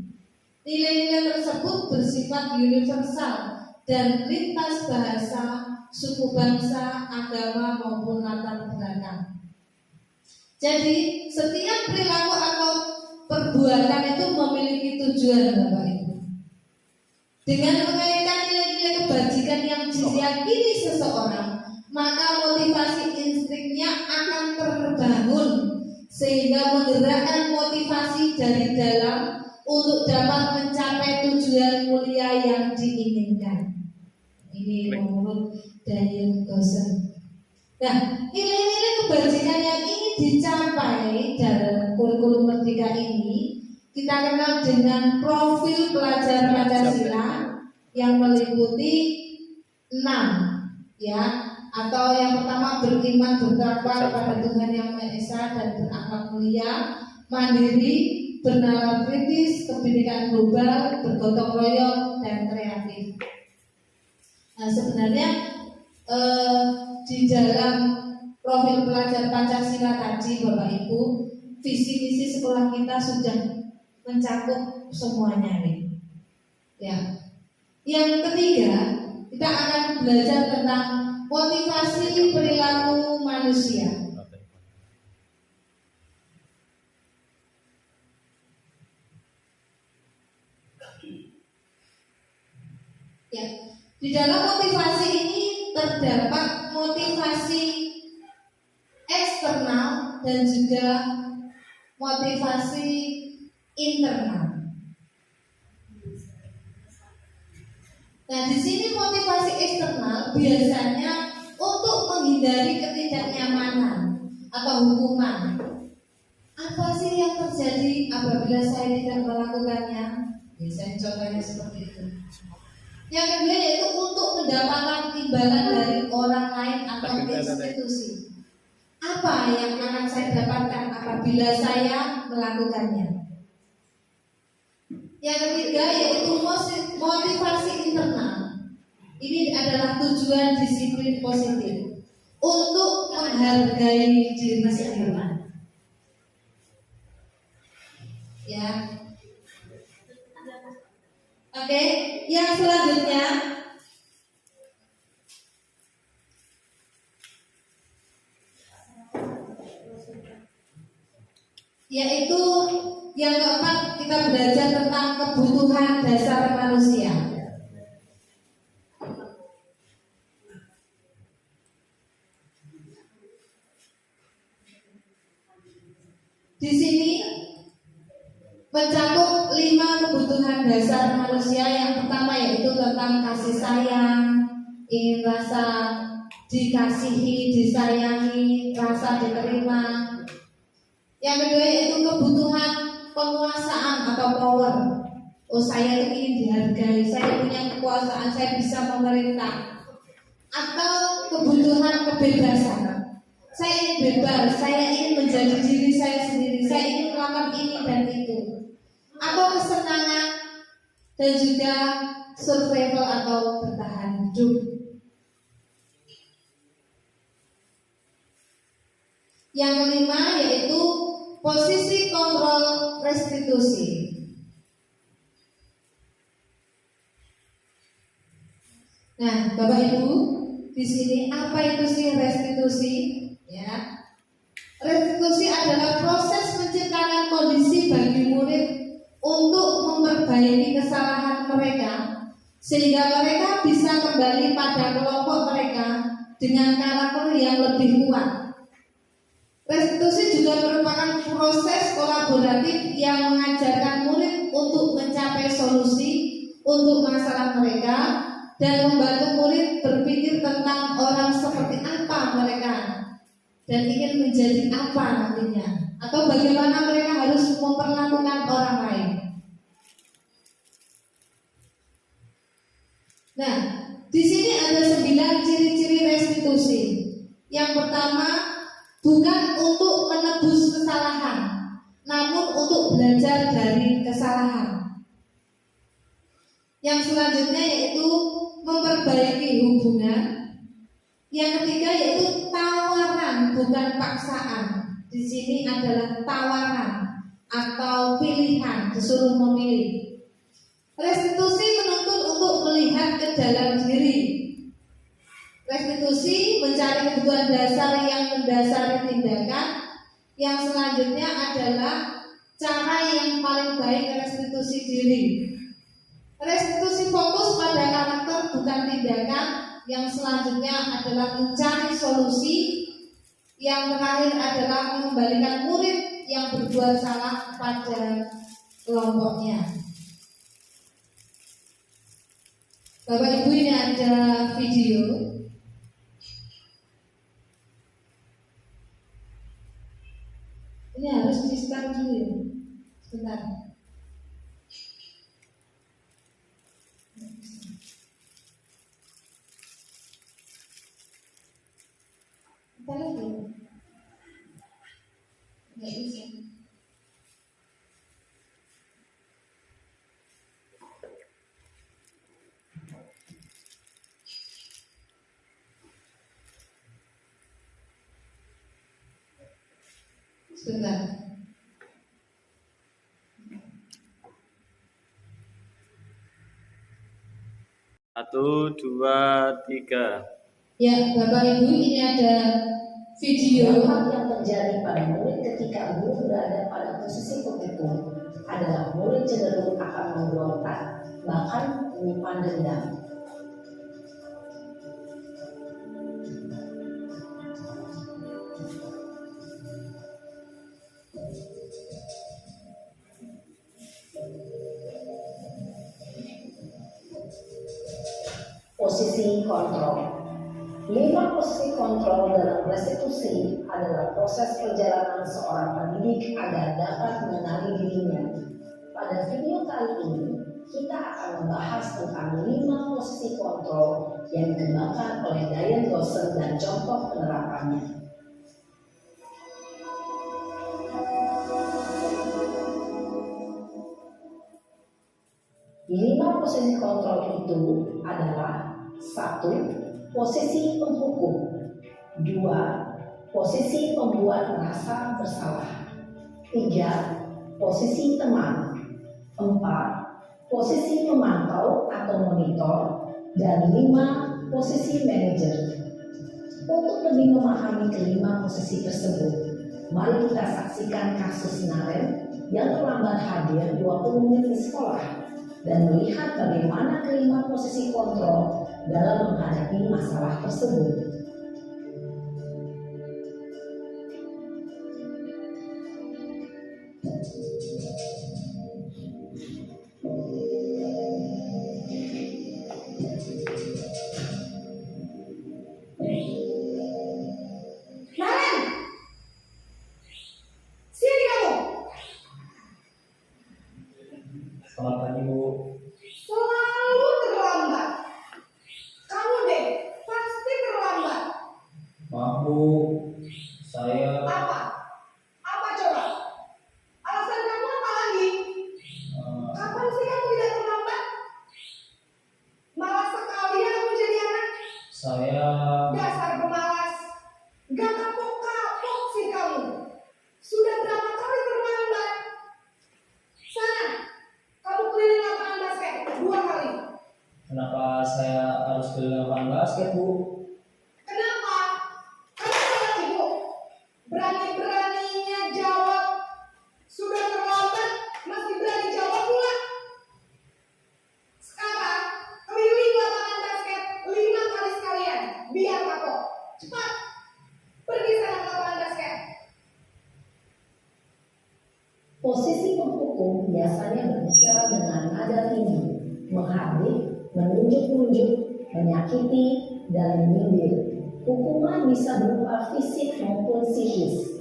Nilai-nilai tersebut bersifat universal dan lintas bahasa, suku bangsa, agama maupun latar belakang. Jadi setiap perilaku atau perbuatan itu memiliki tujuan, Bapak Ibu. Dengan mengaitkan nilai-nilai kebajikan yang diyakini seseorang, maka motivasi instingnya akan terbangun sehingga menggerakkan motivasi dari dalam untuk dapat mencapai tujuan mulia yang diinginkan. Ini menurut Daniel Gosen. Nah, nilai-nilai kebajikan yang ingin dicapai dalam kurikulum Merdeka ini kita kenal dengan profil pelajar Pancasila yang meliputi 6, ya, atau yang pertama beriman bertakwa kepada Tuhan Yang Maha Esa dan berakhlak mulia, mandiri, bernalar kritis, kebinekaan global, bergotong royong dan kreatif. Nah, sebenarnya di dalam profil pelajar Pancasila tadi, Bapak Ibu, visi misi sekolah kita sudah mencakup semuanya nih. Ya. Yang ketiga, kita akan belajar tentang motivasi perilaku manusia. Ya, di dalam motivasi ini terdapat motivasi eksternal dan juga motivasi internal. Nah, di sini motivasi eksternal biasanya untuk menghindari ketidaknyamanan atau hukuman. Apa sih yang terjadi apabila saya tidak melakukannya? Biasanya contohnya seperti itu. Yang kedua yaitu untuk mendapatkan imbalan dari orang lain atau institusi. Apa yang akan saya dapatkan apabila saya melakukannya? Yang ketiga yaitu motivasi internal. Ini adalah tujuan disiplin positif untuk menghargai diri sendiri. Ya. Oke, yang selanjutnya yaitu yang keempat, kita belajar tentang kebutuhan dasar manusia. Di sini mencakup 5 kebutuhan dasar manusia. Yang pertama yaitu tentang kasih sayang, ingin rasa dikasihi, disayangi, rasa diterima. Yang kedua yaitu kebutuhan penguasaan atau power. Oh, saya ingin dihargai, saya punya kekuasaan, saya bisa memerintah. Atau kebutuhan kebebasan. Saya ingin bebas, saya ingin menjadi diri saya sendiri, saya ingin melakukan ini dan itu. Atau kesenangan dan juga survival atau bertahan hidup. Yang kelima yaitu posisi kontrol restitusi. Nah, Bapak Ibu, di sini apa itu sih restitusi? Ya, restitusi adalah proses menciptakan kondisi bagi murid untuk memperbaiki kesalahan mereka sehingga mereka bisa kembali pada kelompok mereka dengan karakter yang lebih kuat. Restitusi juga merupakan proses kolaboratif yang mengajarkan murid untuk mencapai solusi untuk masalah mereka dan membantu murid berpikir tentang orang seperti apa mereka dan ingin menjadi apa nantinya, atau bagaimana mereka harus memperlakukan orang lain. Nah, di sini ada 9 ciri-ciri restitusi. Yang pertama, bukan untuk menebus kesalahan, namun untuk belajar dari kesalahan. Yang selanjutnya yaitu memperbaiki hubungan. Yang ketiga yaitu tawaran, bukan paksaan. Di sini adalah tawaran atau pilihan, disuruh memilih. Restitusi menuntut untuk melihat ke dalam diri. Restitusi mencari kebutuhan dasar yang mendasari tindakan. Yang selanjutnya adalah cara yang paling baik restitusi diri. Restitusi fokus pada karakter bukan tindakan. Yang selanjutnya adalah mencari solusi. Yang terakhir adalah mengembalikan murid yang berbuat salah kepada kelompoknya. Bapak Ibu, ini ada video. Ini harus di-scan dulu ya. Sebentar. Kita lagi. Nggak bisa. Sebentar. Satu, dua, tiga. Ya, Bapak Ibu, ini ada video. Dampak yang terjadi pada murid ketika guru berada pada posisi pemukul adalah murid cenderung akan memberontak, bahkan menyimpan dendam. Posisi kontrol. 5 posisi kontrol dalam restitusi adalah proses perjalanan seorang pendidik agar dapat mengenali dirinya. Pada video kali ini, kita akan membahas tentang 5 posisi kontrol yang dikembangkan oleh Diane Dawson dan contoh penerapannya. 5 posisi kontrol itu adalah: 1. Posisi penghukum. 2. Posisi pembuat merasa bersalah. 3. Posisi teman. 4. Posisi pemantau atau monitor. Dan 5. Posisi manajer. Untuk lebih memahami kelima posisi tersebut, mari kita saksikan kasus Naren yang terlambat hadir 20 menit di sekolah dan melihat bagaimana kelima posisi kontrol dalam menghadapi masalah tersebut. Selamat pagi, Bu. Selalu terlambat. Kamu deh, pasti terlambat. Maaf, Bu. Saya Apa? Apa coba? Alasan kamu apa lagi? Kapan sih kamu tidak terlambat? Malas sekali ya kamu jadi anak. saya Dasar pemalas. Gak kapok-kapok sih kamu. Sudah berapa kali terlambat? Sana, kamu keliling lapangan basket 2 kali. kenapa saya harus keliling lapangan basket, Bu? Kenapa? Karena saya ibu. Berani-beraninya jawab. Sudah terlambat, masih berani jawab pula. Sekarang, keliling lapangan basket 5 kali sekalian. Biar kapok. Cepat. Pergi sana ke lapangan basket. Posisi penghukum biasanya berbicara dengan nada tinggi, menghardik, menunjuk-nunjuk, menyakiti, dan menyindir. Hukuman bisa berupa fisik maupun psikis.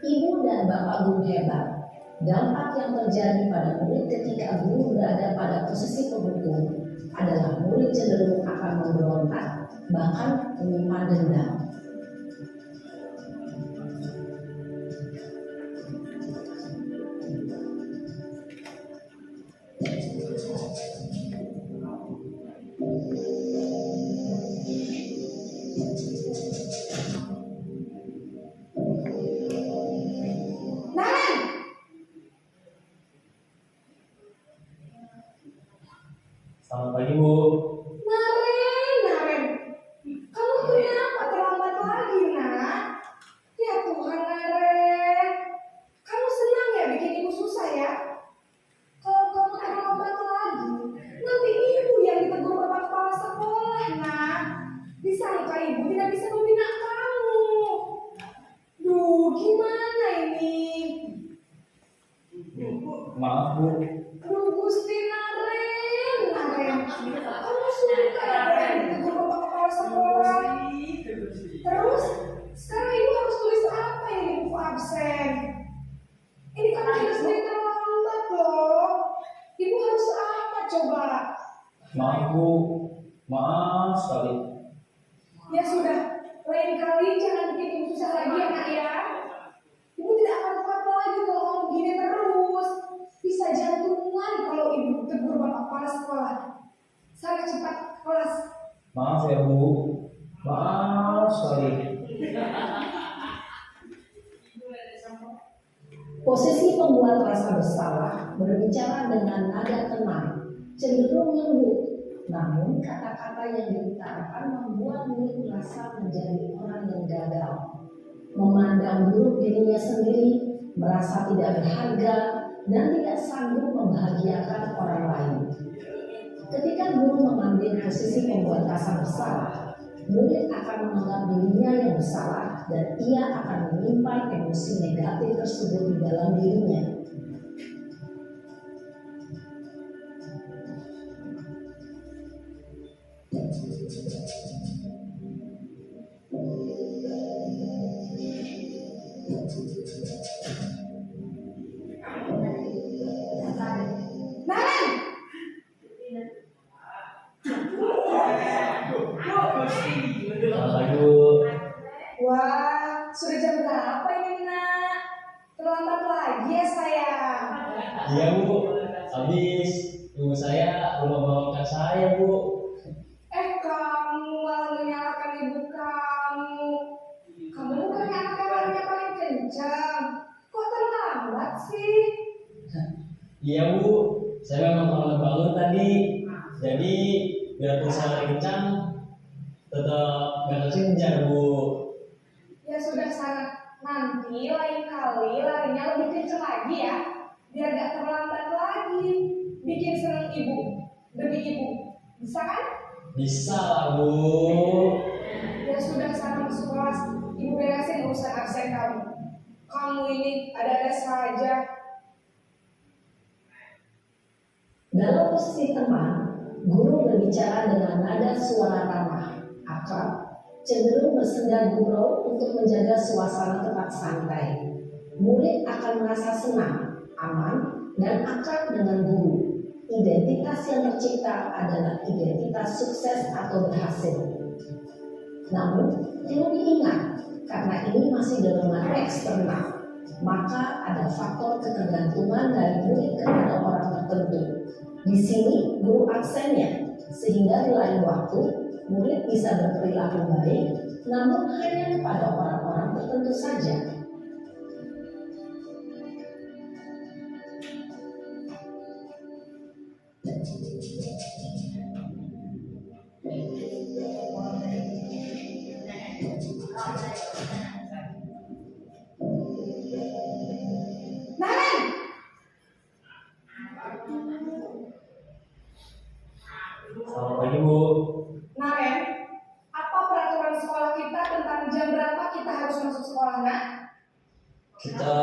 Ibu dan bapak guru hebat. Dampak yang terjadi pada murid ketika guru berada pada posisi penghukum adalah murid cenderung akan memberontak, bahkan menyimpan dendam. Naren! Selamat pagi, Bu. Naren! Kamu kenapa terlambat lagi, nak? Ya Tuhan, Naren. gimana ini? Maaf Bu. Aduh Gusti Naren. Kamu suka ya ditegur bapak kepala sekolah? Terus sekarang ibu harus tulis apa ini di buku absen? Ini kamu jelas terlambat loh. Ibu harus apa coba? Maaf Bu. Maaf sekali. Ya sudah, lain kali jangan bikin ibu susah lagi ya nak ya. Ibu tidak akan apa-apa lagi kalau kamu begini terus. Bisa jantungan kalau ibu tegur bapak kepala sekolah. Sana cepat ke kelas. Maaf ya Bu. Maaf sekali. Posisi pembuat rasa bersalah berbicara dengan nada tenang, cenderung lembut. Namun kata-kata yang diutarakan membuat murid merasa menjadi orang yang gagal, memandang buruk dirinya sendiri, merasa tidak berharga, dan tidak sanggup membahagiakan orang lain. Ketika guru mengambil posisi pembuat rasa bersalah, murid akan menganggap dirinya yang bersalah dan ia akan menyimpan emosi negatif tersebut di dalam dirinya. Selamat Bu. Wah, sudah jam berapa ini nak? Terlambat lagi ya sayang. Iya Bu. Habis ibu saya belum membangunkan saya Bu. Kamu malah menyalahkan ibu kamu. Kamu bukannya anak yang larinya paling kencang. Kok terlambat sih? Iya Bu. Saya memang terlambat bangun tadi. Jadi biarpun saya lari kencang, tetap gak kesenjar Bu. Ya sudah sana. Nanti lain kali larinya lebih kencang lagi ya. Biar gak terlambat lagi. Bikin seneng ibu demi ibu. Bisa kan? Bisa lah Bu. Ya sudah sana masuk kelas. Ibu beresin urusan absen kamu. Kamu ini ada-ada saja. Dalam posisi teman, guru berbicara dengan nada suara ramah, akrab, cenderung bersenda gurau untuk menjaga suasana tempat santai. Murid akan merasa senang, aman, dan akrab dengan guru. Identitas yang tercipta adalah identitas sukses atau berhasil. Namun, perlu diingat, karena ini masih dorongan eksternal, maka ada faktor ketergantungan dari murid kepada orang tertentu. Di sini guru aksennya, sehingga di lain waktu murid bisa berperilaku baik, namun hanya kepada orang-orang tertentu saja. Selamat pagi Bu. Naren, apa peraturan sekolah kita tentang jam berapa kita harus masuk sekolah, nak? Kita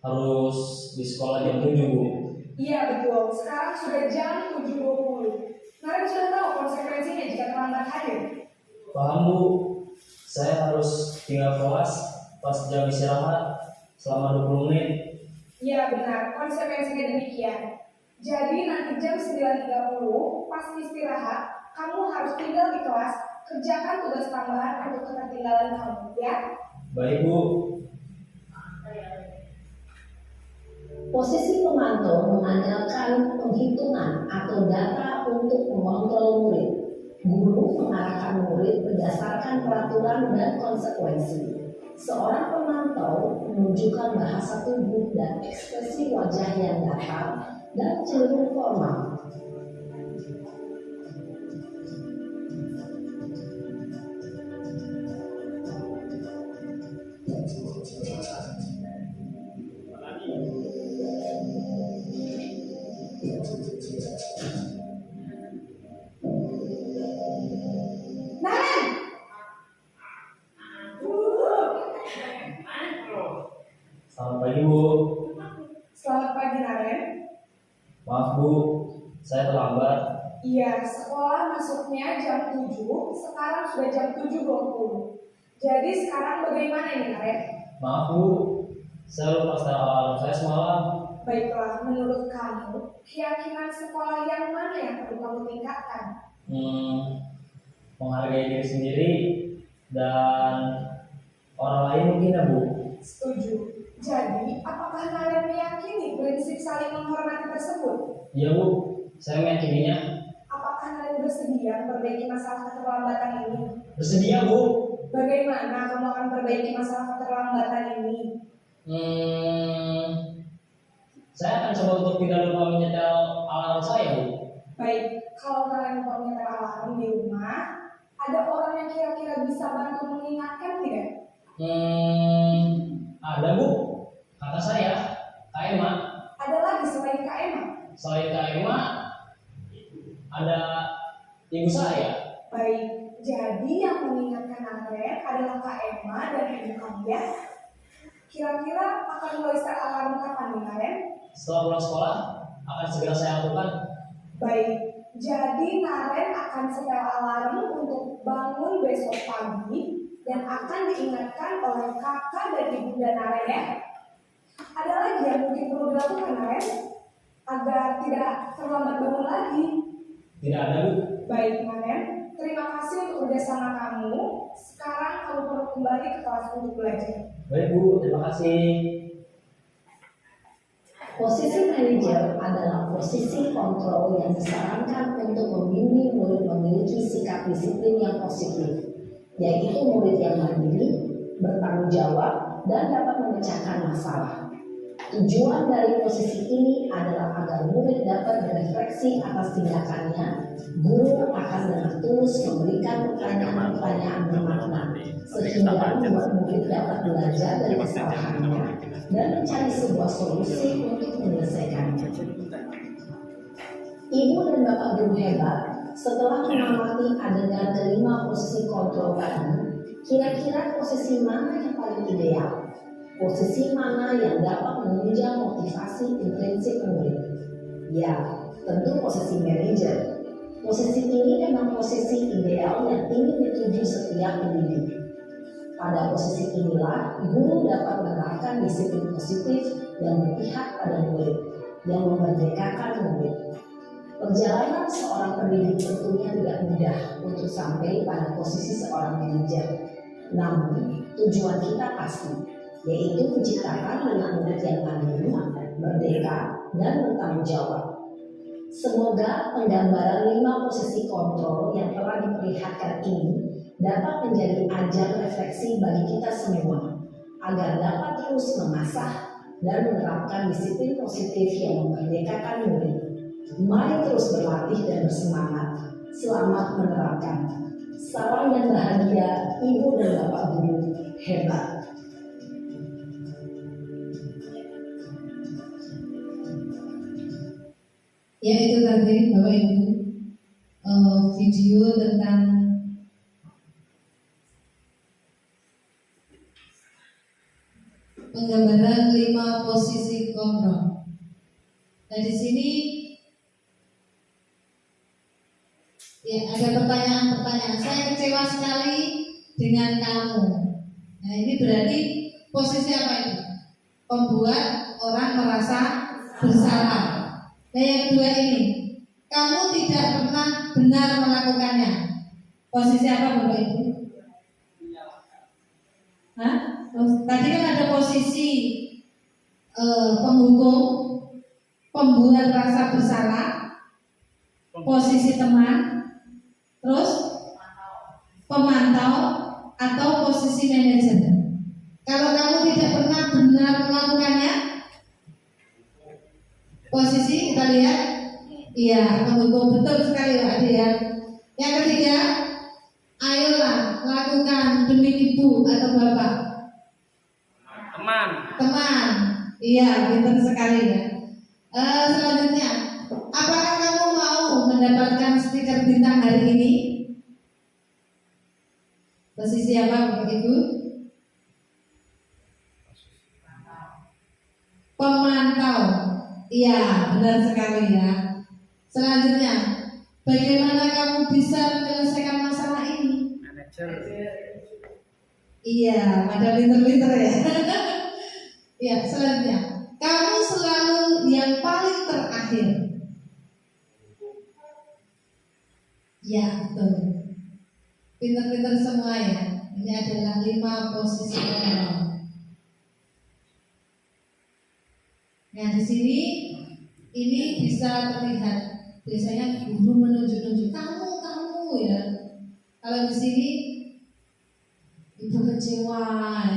harus di sekolah jam 7 Bu. Iya betul, sekarang sudah jam 7.20. Naren sudah tahu konsekuensinya jika terlambat hadir. Paham Bu. Saya harus tinggal kelas pas jam istirahat selama 20 menit. Iya benar, konsekuensinya demikian. Jadi nanti jam 9.30 pas istirahat, kamu harus tinggal di kelas, kerjakan tugas tambahan untuk ketertinggalan kamu, ya? Baik Bu. Posisi pemantau mengandalkan penghitungan atau data untuk mengontrol murid. Guru mengarahkan murid berdasarkan peraturan dan konsekuensi. Seorang pemantau menunjukkan bahasa tubuh dan ekspresi wajah yang datar dan cenderung formal. Selamat pagi Bu. Selamat pagi Naren. Maaf Bu, saya terlambat. Iya, sekolah masuknya jam 7, sekarang sudah jam 7.20. Jadi sekarang bagaimana ini Naren? Maaf Bu, saya lupa setel alarm saya semalam. Baiklah, menurut kamu, keyakinan sekolah yang mana yang perlu kamu tingkatkan? Menghargai diri sendiri dan orang lain mungkin ya Bu. Setuju. Jadi, apakah Naren meyakini prinsip saling menghormati tersebut? Iya Bu, saya meyakininya. Apakah Naren bersedia memperbaiki masalah keterlambatan ini? Bersedia Bu. Bagaimana kamu akan perbaiki masalah keterlambatan ini? Saya akan coba untuk tidak lupa menyetel alarm saya Bu. Baik, kalau kalian lupa menyetel alarm di rumah, ada orang yang kira-kira bisa bantu mengingatkan tidak? Ada Bu, kata saya, Kak Emma. Ada lagi selain Kak Emma? Selain Kak Emma, ada ibu saya. Baik, jadi yang mengingatkan Naren adalah Kak Emma dan ibu kamu ya. Kira-kira akan mulai start alarm kapan nih Naren? Setelah pulang sekolah, akan segera saya lakukan. Baik, jadi Naren akan setel alarm untuk bangun besok pagi dan akan diingatkan oleh kakak dan ibunda Naren ya. Ada lagi yang mungkin perlu dilakukan Naren agar tidak terlambat bangun lagi? Tidak ada Bu. Baik Naren, terima kasih untuk kerjasama kamu. Sekarang kamu perlu kembali ke kelas untuk belajar. Baik Bu, terima kasih. Posisi manajer adalah posisi kontrol yang disarankan untuk membimbing murid memiliki sikap disiplin yang positif, yaitu murid yang mandiri, bertanggung jawab, dan dapat memecahkan masalah. Tujuan dari posisi ini adalah agar murid dapat berefleksi atas tindakannya. Guru akan dengan tulus memberikan pertanyaan-pertanyaan bermakna, sehingga membuat murid dapat belajar dari kesalahannya dan mencari sebuah solusi untuk menyelesaikannya. Ibu dan bapak guru hebat, setelah mengamati adegan kelima posisi kontrol tadi, kira-kira posisi mana yang paling ideal? Posisi mana yang dapat menunjang motivasi intrinsik murid? Ya, tentu posisi manajer. Posisi ini memang posisi ideal yang ingin dituju setiap pendidik. Pada posisi inilah, guru dapat menerapkan disiplin positif dan berpihak pada murid, yang memerdekakan murid. Perjalanan seorang pendidik tentunya tidak mudah untuk sampai pada posisi seorang manajer. Namun, tujuan kita pasti, yaitu menciptakan anak murid yang mandiri, merdeka, dan bertanggung jawab. Semoga penggambaran 5 posisi kontrol yang telah diperlihatkan ini dapat menjadi ajang refleksi bagi kita semua, agar dapat terus mengasah dan menerapkan disiplin positif yang memerdekakan murid. Mari terus berlatih dan bersemangat. Selamat menerapkan. Salam dan bahagia, Ibu dan Bapak Guru hebat. Ya, itu tadi Bapak Ibu video tentang penggambaran 5 posisi kontrol. Nah, di sini ya ada pertanyaan-pertanyaan. Saya kecewa sekali dengan kamu. Nah, ini berarti posisi apa itu? Membuat orang merasa bersalah. Nah, yang kedua ini, kamu tidak pernah benar melakukannya. Posisi apa Bapak Ibu? Hah? Tadi kan ada posisi penghukum, pembuat rasa bersalah, posisi teman, terus pemantau atau posisi manajer. Kalau kamu tidak pernah benar melakukannya, posisi kita lihat, iya penghukum, betul sekali Pak Dian. Yang ketiga, ayolah lakukan demi ibu atau bapak. Teman, iya pintar sekali ya. Selanjutnya, apakah kamu mau mendapatkan stiker bintang hari ini? Posisi apa Bapak Ibu? pemantau. Iya, benar sekali ya. Selanjutnya, bagaimana kamu bisa menyelesaikan masalah ini? Manager. Iya, pada pinter-pinter ya. Iya, selanjutnya, kamu selalu yang paling terakhir. Ya, betul. Pinter-pinter semua ya. Ini adalah 5 posisi kontrol. Nah, di sini ini bisa terlihat. Biasanya guru menunjuk-nunjuk kamu ya. Kalau di sini ibu kecewa,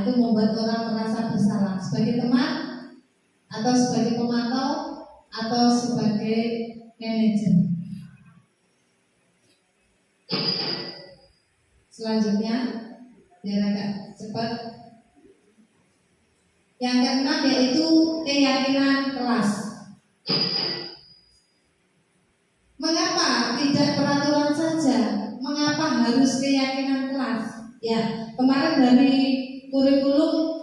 itu membuat orang merasa bersalah. Sebagai teman, atau sebagai pemantau, atau sebagai manajer. Selanjutnya, biar agak cepat. Yang keenam yaitu keyakinan kelas. Mengapa tidak peraturan saja? Mengapa harus keyakinan kelas? Ya, kemarin dari kurikulum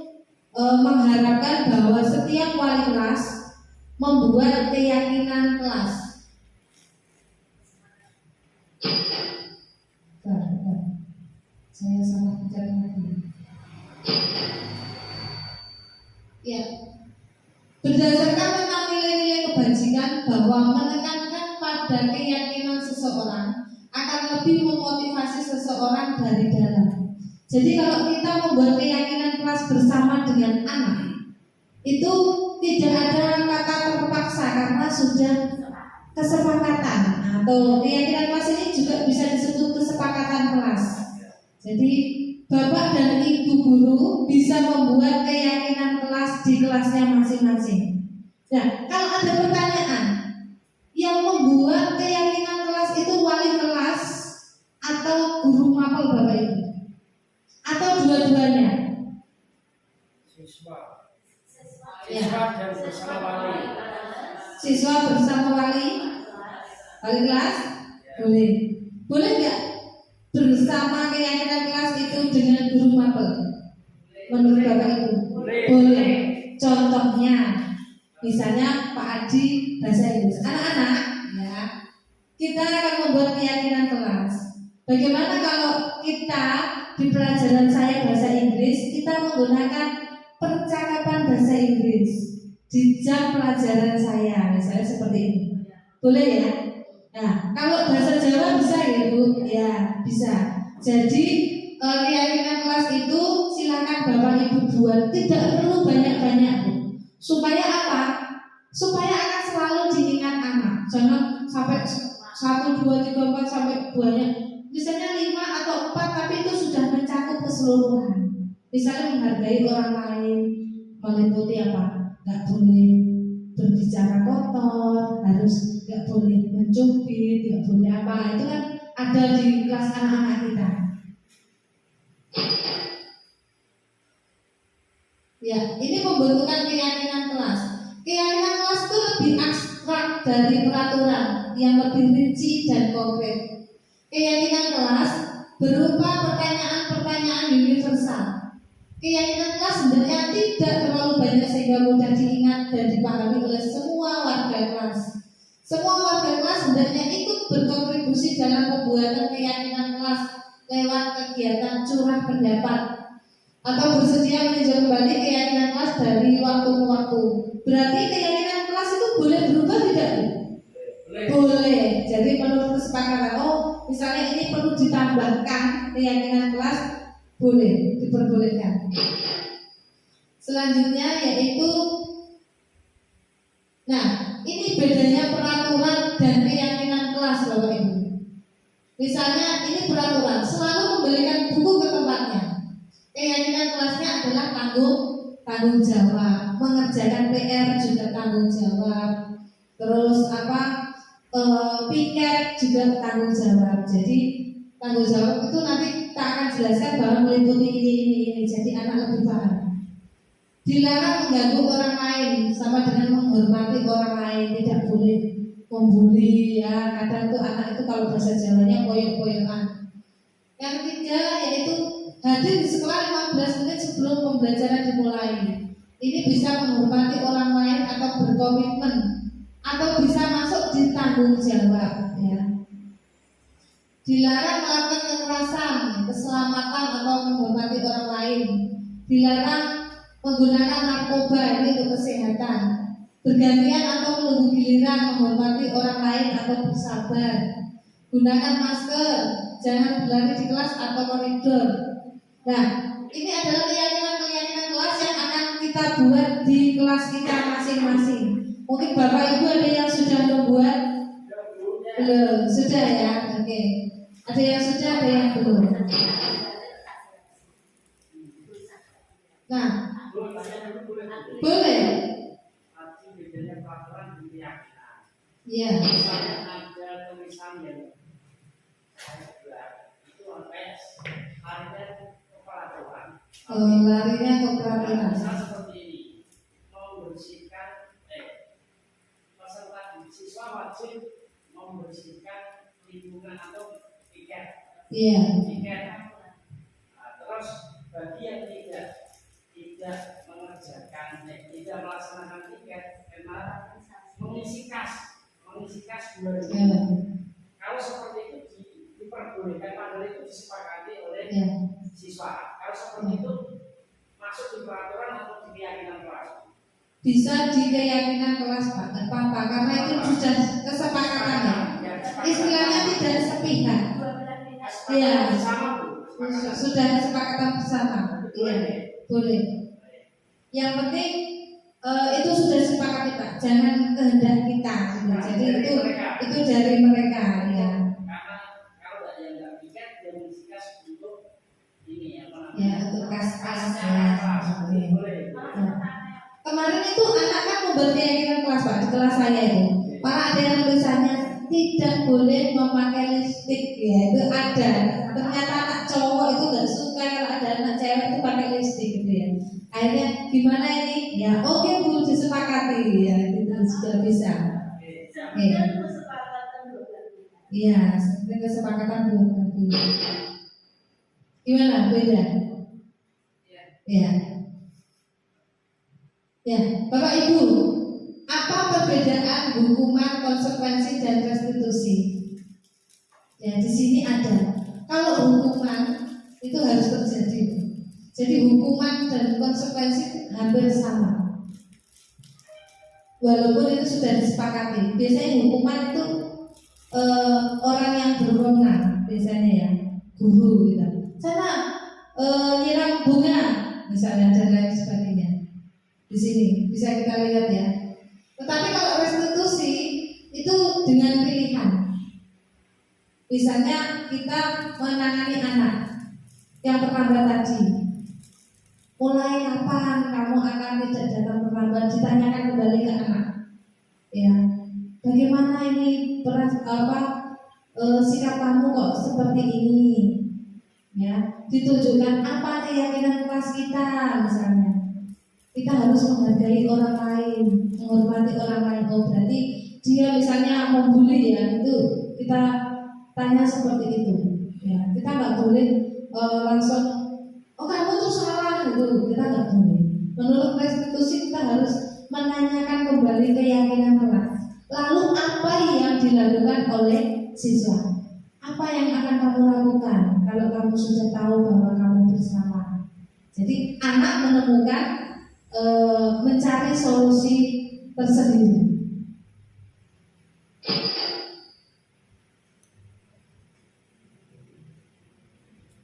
mengharapkan bahwa setiap wali kelas membuat keyakinan kelas. Saya salah baca lagi. Ya, berdasarkan tentang nilai-nilai kebajikan bahwa menekankan pada keyakinan seseorang akan lebih memotivasi seseorang dari dalam. Jadi kalau kita membuat keyakinan kelas bersama dengan anak, itu tidak ada kata terpaksa karena sudah kesepakatan. Atau keyakinan kelas ini juga bisa disebut kesepakatan kelas. Jadi bapak dan ibu guru bisa membuat keyakinan kelas di kelasnya masing-masing. Nah, kalau ada pertanyaan, yang membuat keyakinan kelas itu wali kelas atau guru mapel bapak ibu? Atau dua-duanya? Siswa. Ya. Siswa dan bersama wali. Siswa bersama wali kelas? Boleh. Boleh nggak bersama keyakinan kelas itu dengan guru mapel? Menurut bapak ibu? Boleh. Contohnya, misalnya Pak Adi bahasa Inggris. Anak-anak, ya, kita akan membuat keyakinan kelas. Bagaimana kalau kita di pelajaran saya bahasa Inggris, kita menggunakan percakapan bahasa Inggris di jam pelajaran saya, misalnya seperti ini. Boleh ya? Nah, kalau bahasa Jawa bisa ya Bu? Ya, bisa. Jadi keyakinan kelas itu silakan Bapak Ibu buat, tidak perlu banyak-banyak Bu. Supaya apa? Supaya akan selalu diingat anak. Jangan sampai 1, 2, 3, 4 sampai banyak. Misalnya 5 atau 4, tapi itu sudah mencakup keseluruhan. Misalnya menghargai orang lain, meliputi apa? Gak boleh berbicara kotor, harus gak boleh mencubit, gak boleh apa. Itu kan ada di kelas anak-anak kita. Ya, ini membentukkan keyakinan kelas. Keyakinan kelas itu lebih abstrak dari peraturan yang lebih rinci dan konkret. Keyakinan kelas berupa pertanyaan-pertanyaan universal. Keyakinan kelas sebenarnya tidak terlalu banyak sehingga mudah diingat dan dipahami oleh semua warga kelas. Semua warga kelas sebenarnya ikut berkontribusi dalam pembuatan keyakinan kelas lewat kegiatan curah pendapat atau bersedia meninjau kembali keyakinan kelas dari waktu ke waktu. Berarti keyakinan kelas itu boleh berubah tidak? Boleh. Jadi menurut kesepakatan, misalnya ini perlu ditambahkan keyakinan kelas, boleh, diperbolehkan. Selanjutnya yaitu, nah ini bedanya peraturan dan keyakinan kelas Bapak Ibu. Misalnya ini peraturan, selalu kembalikan buku ke tempatnya. Keyakinan kelasnya adalah tanggung jawab, mengerjakan PR juga tanggung jawab. Terus piket juga tanggung jawab. Jadi tanggung jawab itu nanti kita akan jelaskan bahwa meliputi ini. Jadi anak lebih paham. Dilarang mengganggu orang lain sama dengan menghormati orang lain. Tidak boleh membuli ya. Kadang tuh anak itu kalau bahasa Jawanya koyok-koyokan. Yang ketiga yaitu hadir di sekolah 15 menit sebelum pembelajaran dimulai. Ini bisa menghormati orang lain atau berkomitmen atau bisa masuk di tanggung jawab ya. Dilarang melakukan kekerasan, keselamatan atau menghormati orang lain. Dilarang menggunakan narkoba, ini untuk kesehatan. Bergantian atau menunggu giliran, menghormati orang lain atau bersabar. Gunakan masker, jangan berlari di kelas atau koridor. Nah, ini adalah keyakinan-keyakinan kelas yang akan kita buat di kelas kita masing-masing. Mungkin Bapak Ibu ada yang sudah membuat? Belum, sudah ya, oke. Ada yang sudah, ada yang belum. Nah, boleh. Iya. Ada tulisan yang itu larinya ke peraturan. Seperti ini, membersihkan peserta siswa wajib membersihkan lingkungan atau tiket. Iya. Tiket. Nah, terus bagi yang tidak mengerjakan, tidak melaksanakan tiket, karena mengisi kas 2000. Kalau seperti itu diperbolehkan, padahal itu disepakati oleh siswa. Kalau seperti itu masuk di peraturan atau di keyakinan kelas? Bisa di keyakinan kelas Pak, nggak apa-apa karena itu sudah kesepakatan ya. Istilahnya tidak sepihak. Iya, sudah kesepakatan bersama. Iya, boleh. Yang penting itu sudah disepakati Pak, jangan kehendak kita. Jadi itu dari mereka ya. Karena kalau yang nggak tiket dia mengisi kas untuk ini apa namanya? Ya, untuk kas-kas ya. Kemarin itu anak kan membuat keyakinan kelas Pak, di kelas saya itu. Malah ada yang tulisannya tidak boleh memakai lipstik ya, itu ada. Ternyata anak cowok itu nggak suka kalau ada anak cewek itu pakai lipstik gitu ya. Akhirnya gimana ini? Ya oke Bu, disepakati ya, itu sudah bisa. Iya, sebenarnya kesepakatan belum tadi. Gimana? Beda? Ya. Ya, Bapak Ibu, apa perbedaan hukuman, konsekuensi dan restitusi? Ya, di sini ada. Kalau hukuman itu harus terjadi. Jadi hukuman dan konsekuensi hampir sama. Walaupun itu sudah disepakati. Biasanya hukuman itu orang yang berwenang, biasanya ya, guru gitu. Sana nyiram bunga, misalnya dan lain sebagainya. Di sini bisa kita lihat ya. Tetapi kalau restitusi itu dengan pilihan. Misalnya kita menangani anak yang terlambat tadi. Mulai kapan kamu akan tidak datang terlambat? Ditanyakan kembali ke anak. Ya, bagaimana ini sikap kamu kok seperti ini? Ya, ditunjukkan apa keyakinan kelas kita misalnya. Kita harus menghargai orang lain, menghormati orang lain. Oh, berarti dia misalnya membuli ya, itu kita tanya seperti itu. Ya, kita nggak boleh langsung, oh kamu tuh salah gitu. Kita nggak boleh. Menurut restitusi kita harus menanyakan kembali keyakinan kelas. Lalu apa yang dilakukan oleh siswa? Apa yang akan kamu lakukan kalau kamu sudah tahu bahwa kamu bersalah? Jadi anak menemukan mencari solusi tersendiri.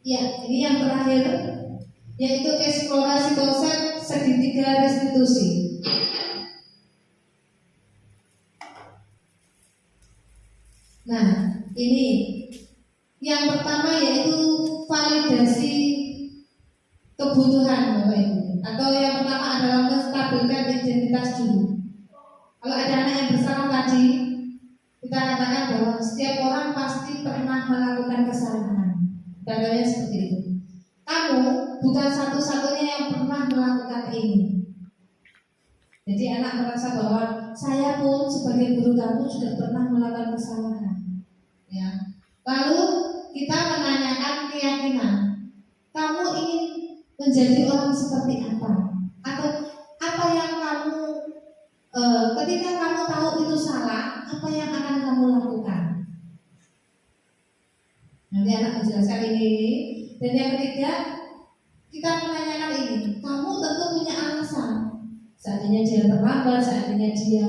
Ya, ini yang terakhir yaitu eksplorasi konsep segitiga restitusi. Nah, ini yang pertama yaitu validasi kebutuhan Bapak Ibu. Atau yang pertama adalah menstabilkan identitas dulu. Kalau ada anak yang bersalah tadi, kita katakan bahwa setiap orang pasti pernah melakukan kesalahan. Contohnya seperti itu. Kamu bukan satu-satunya yang pernah melakukan ini. Jadi anak merasa bahwa saya pun sebagai guru kamu juga pernah melakukan kesalahan. Ya. Lalu kita menanyakan keyakinan. Kamu ingin menjadi orang seperti apa? Atau ketika kamu tahu itu salah, apa yang akan kamu lakukan? Nanti anak menjelaskan ini. Dan yang ketiga, kita menanyakan ini, kamu tentu punya alasan. Seandainya dia terlambat, seandainya dia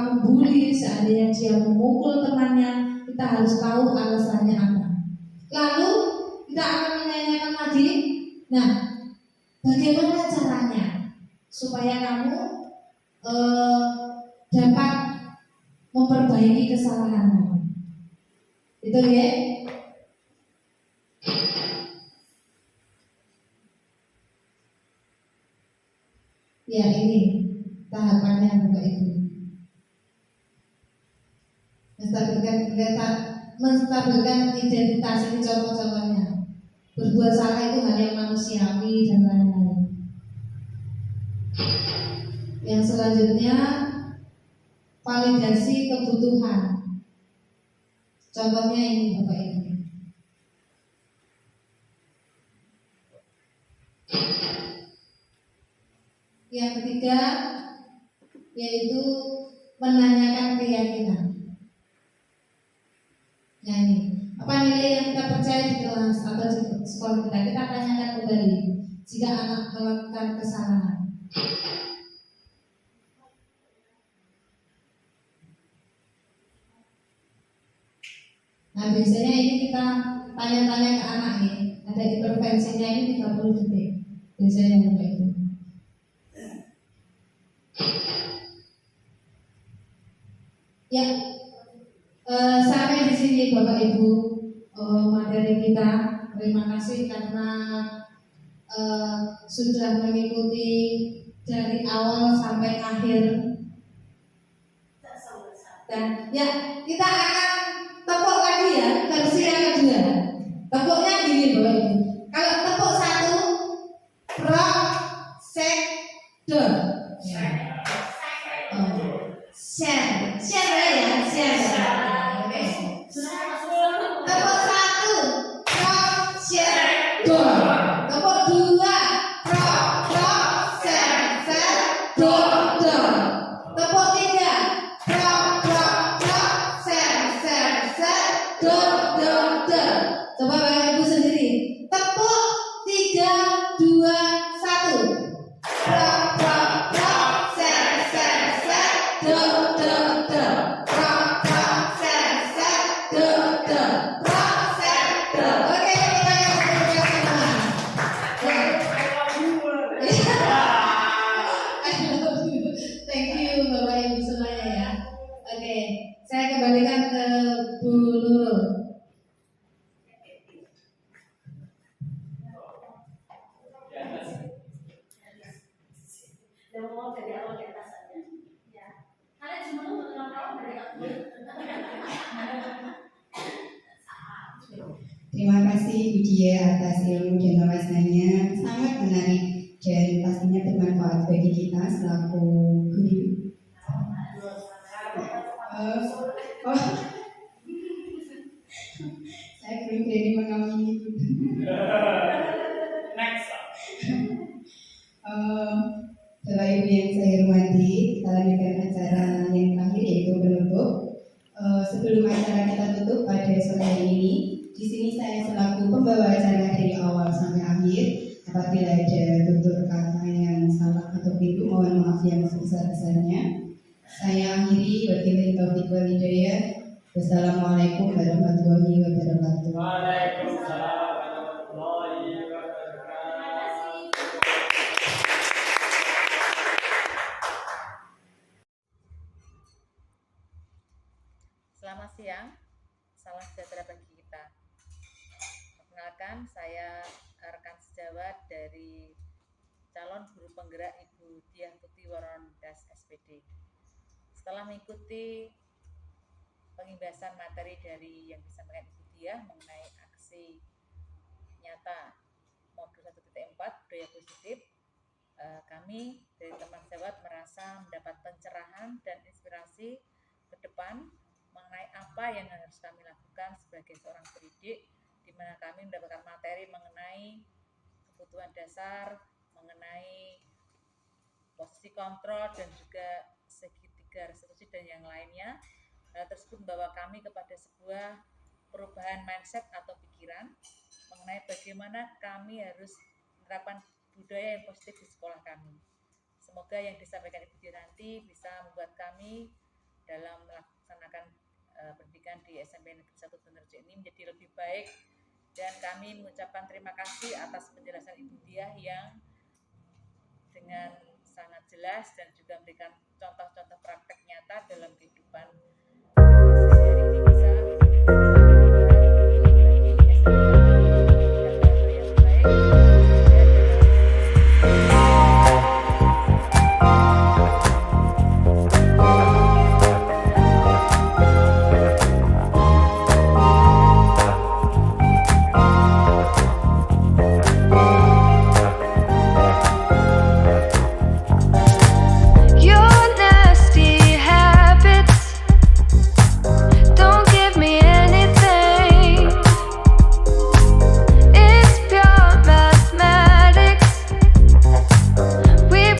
membuli, seandainya dia memukul temannya, kita harus tahu alasannya apa. Lalu kita akan menanyakan lagi, nah, bagaimana caranya supaya kamu dapat memperbaiki kesalahanmu? Itu ya. Ya, ini tahapannya Bapak Ibu. Menstabilkan identitas, ini contoh-contohnya. Berbuat salah itu hal yang manusiawi dan lain-lain. Yang selanjutnya, validasi kebutuhan. Contohnya ini Bapak Ibu. Yang ketiga, yaitu menanyakan keyakinan. Nah ini, apa nilai yang kita percaya di kelas atau di sekolah kita? Kita tanyakan kembali jika anak melakukan kesalahan. Nah biasanya ini kita tanya-tanya ke anak nih, ada intervensinya ini 30 detik biasanya Bapak Ibu. Ya, sampai di sini Bapak Ibu materi kita. Terima kasih karena sudah mengikuti dari awal sampai akhir. Dan ya, kita akan tepuk lagi ya versi yang kedua. Tepuknya gini Bapak Ibu. Kalau tepuk satu, rock, sek, do. Share ya, share. Oke. Tepuk satu, rock, share, do. Tepuk dua, rock, share, do. Tepuk tiga, rock, share, do. Coba Bapak Ibu sendiri. Tepuk 3, 2, 1. Rock, share, do. Oke, kita yang bergerak semua. Thank you Bapak Ibu semuanya ya. Oke, saya kembalikan ke Bu Nurul. Terima kasih Bu Dia atas ilmu dan wawasannya, sangat menarik dan pastinya bermanfaat bagi kita selaku guru. Saya belum berani mengamini itu. Next. Bapak Ibu yang saya hormati, kita lanjutkan acara yang terakhir yaitu penutup. Sebelum acara kita tutup pada sore hari ini, di sini saya selaku pembawa acara dari awal sampai akhir. Apabila ada tutur kata yang salah atau keliru, mohon maaf yang sebesar-besarnya. Saya akhiri, wabillahi taufiq wal hidayah. Wassalamualaikum warahmatullahi wabarakatuh. Waalaikumsalam warahmatullahi wabarakatuh. Selamat siang, salam sejahtera bagi kita. Perkenalkan, saya rekan sejawat dari calon guru penggerak Ibu Diah Tuti Warondas SPD. Setelah mengikuti pengimbasan materi dari yang disampaikan Ibu Diah mengenai aksi nyata modul 1.4 budaya positif, kami dari teman sejawat merasa mendapat pencerahan dan inspirasi ke depan mengenai apa yang harus kami lakukan sebagai seorang pendidik, di mana kami mendapatkan materi mengenai kebutuhan dasar, mengenai posisi fungsi kontrol dan juga segitiga restitusi dan yang lainnya. Hal tersebut membawa kami kepada sebuah perubahan mindset atau pikiran mengenai bagaimana kami harus menerapkan budaya yang positif di sekolah kami. Semoga yang disampaikan Ibu Diranti bisa membuat kami dalam melaksanakan pendidikan di SMP Negeri 1 Benerjo ini menjadi lebih baik, dan kami mengucapkan terima kasih atas penjelasan Ibu Diah yang dengan sangat jelas dan juga memberikan contoh-contoh praktek nyata dalam kehidupan sehari-hari bisa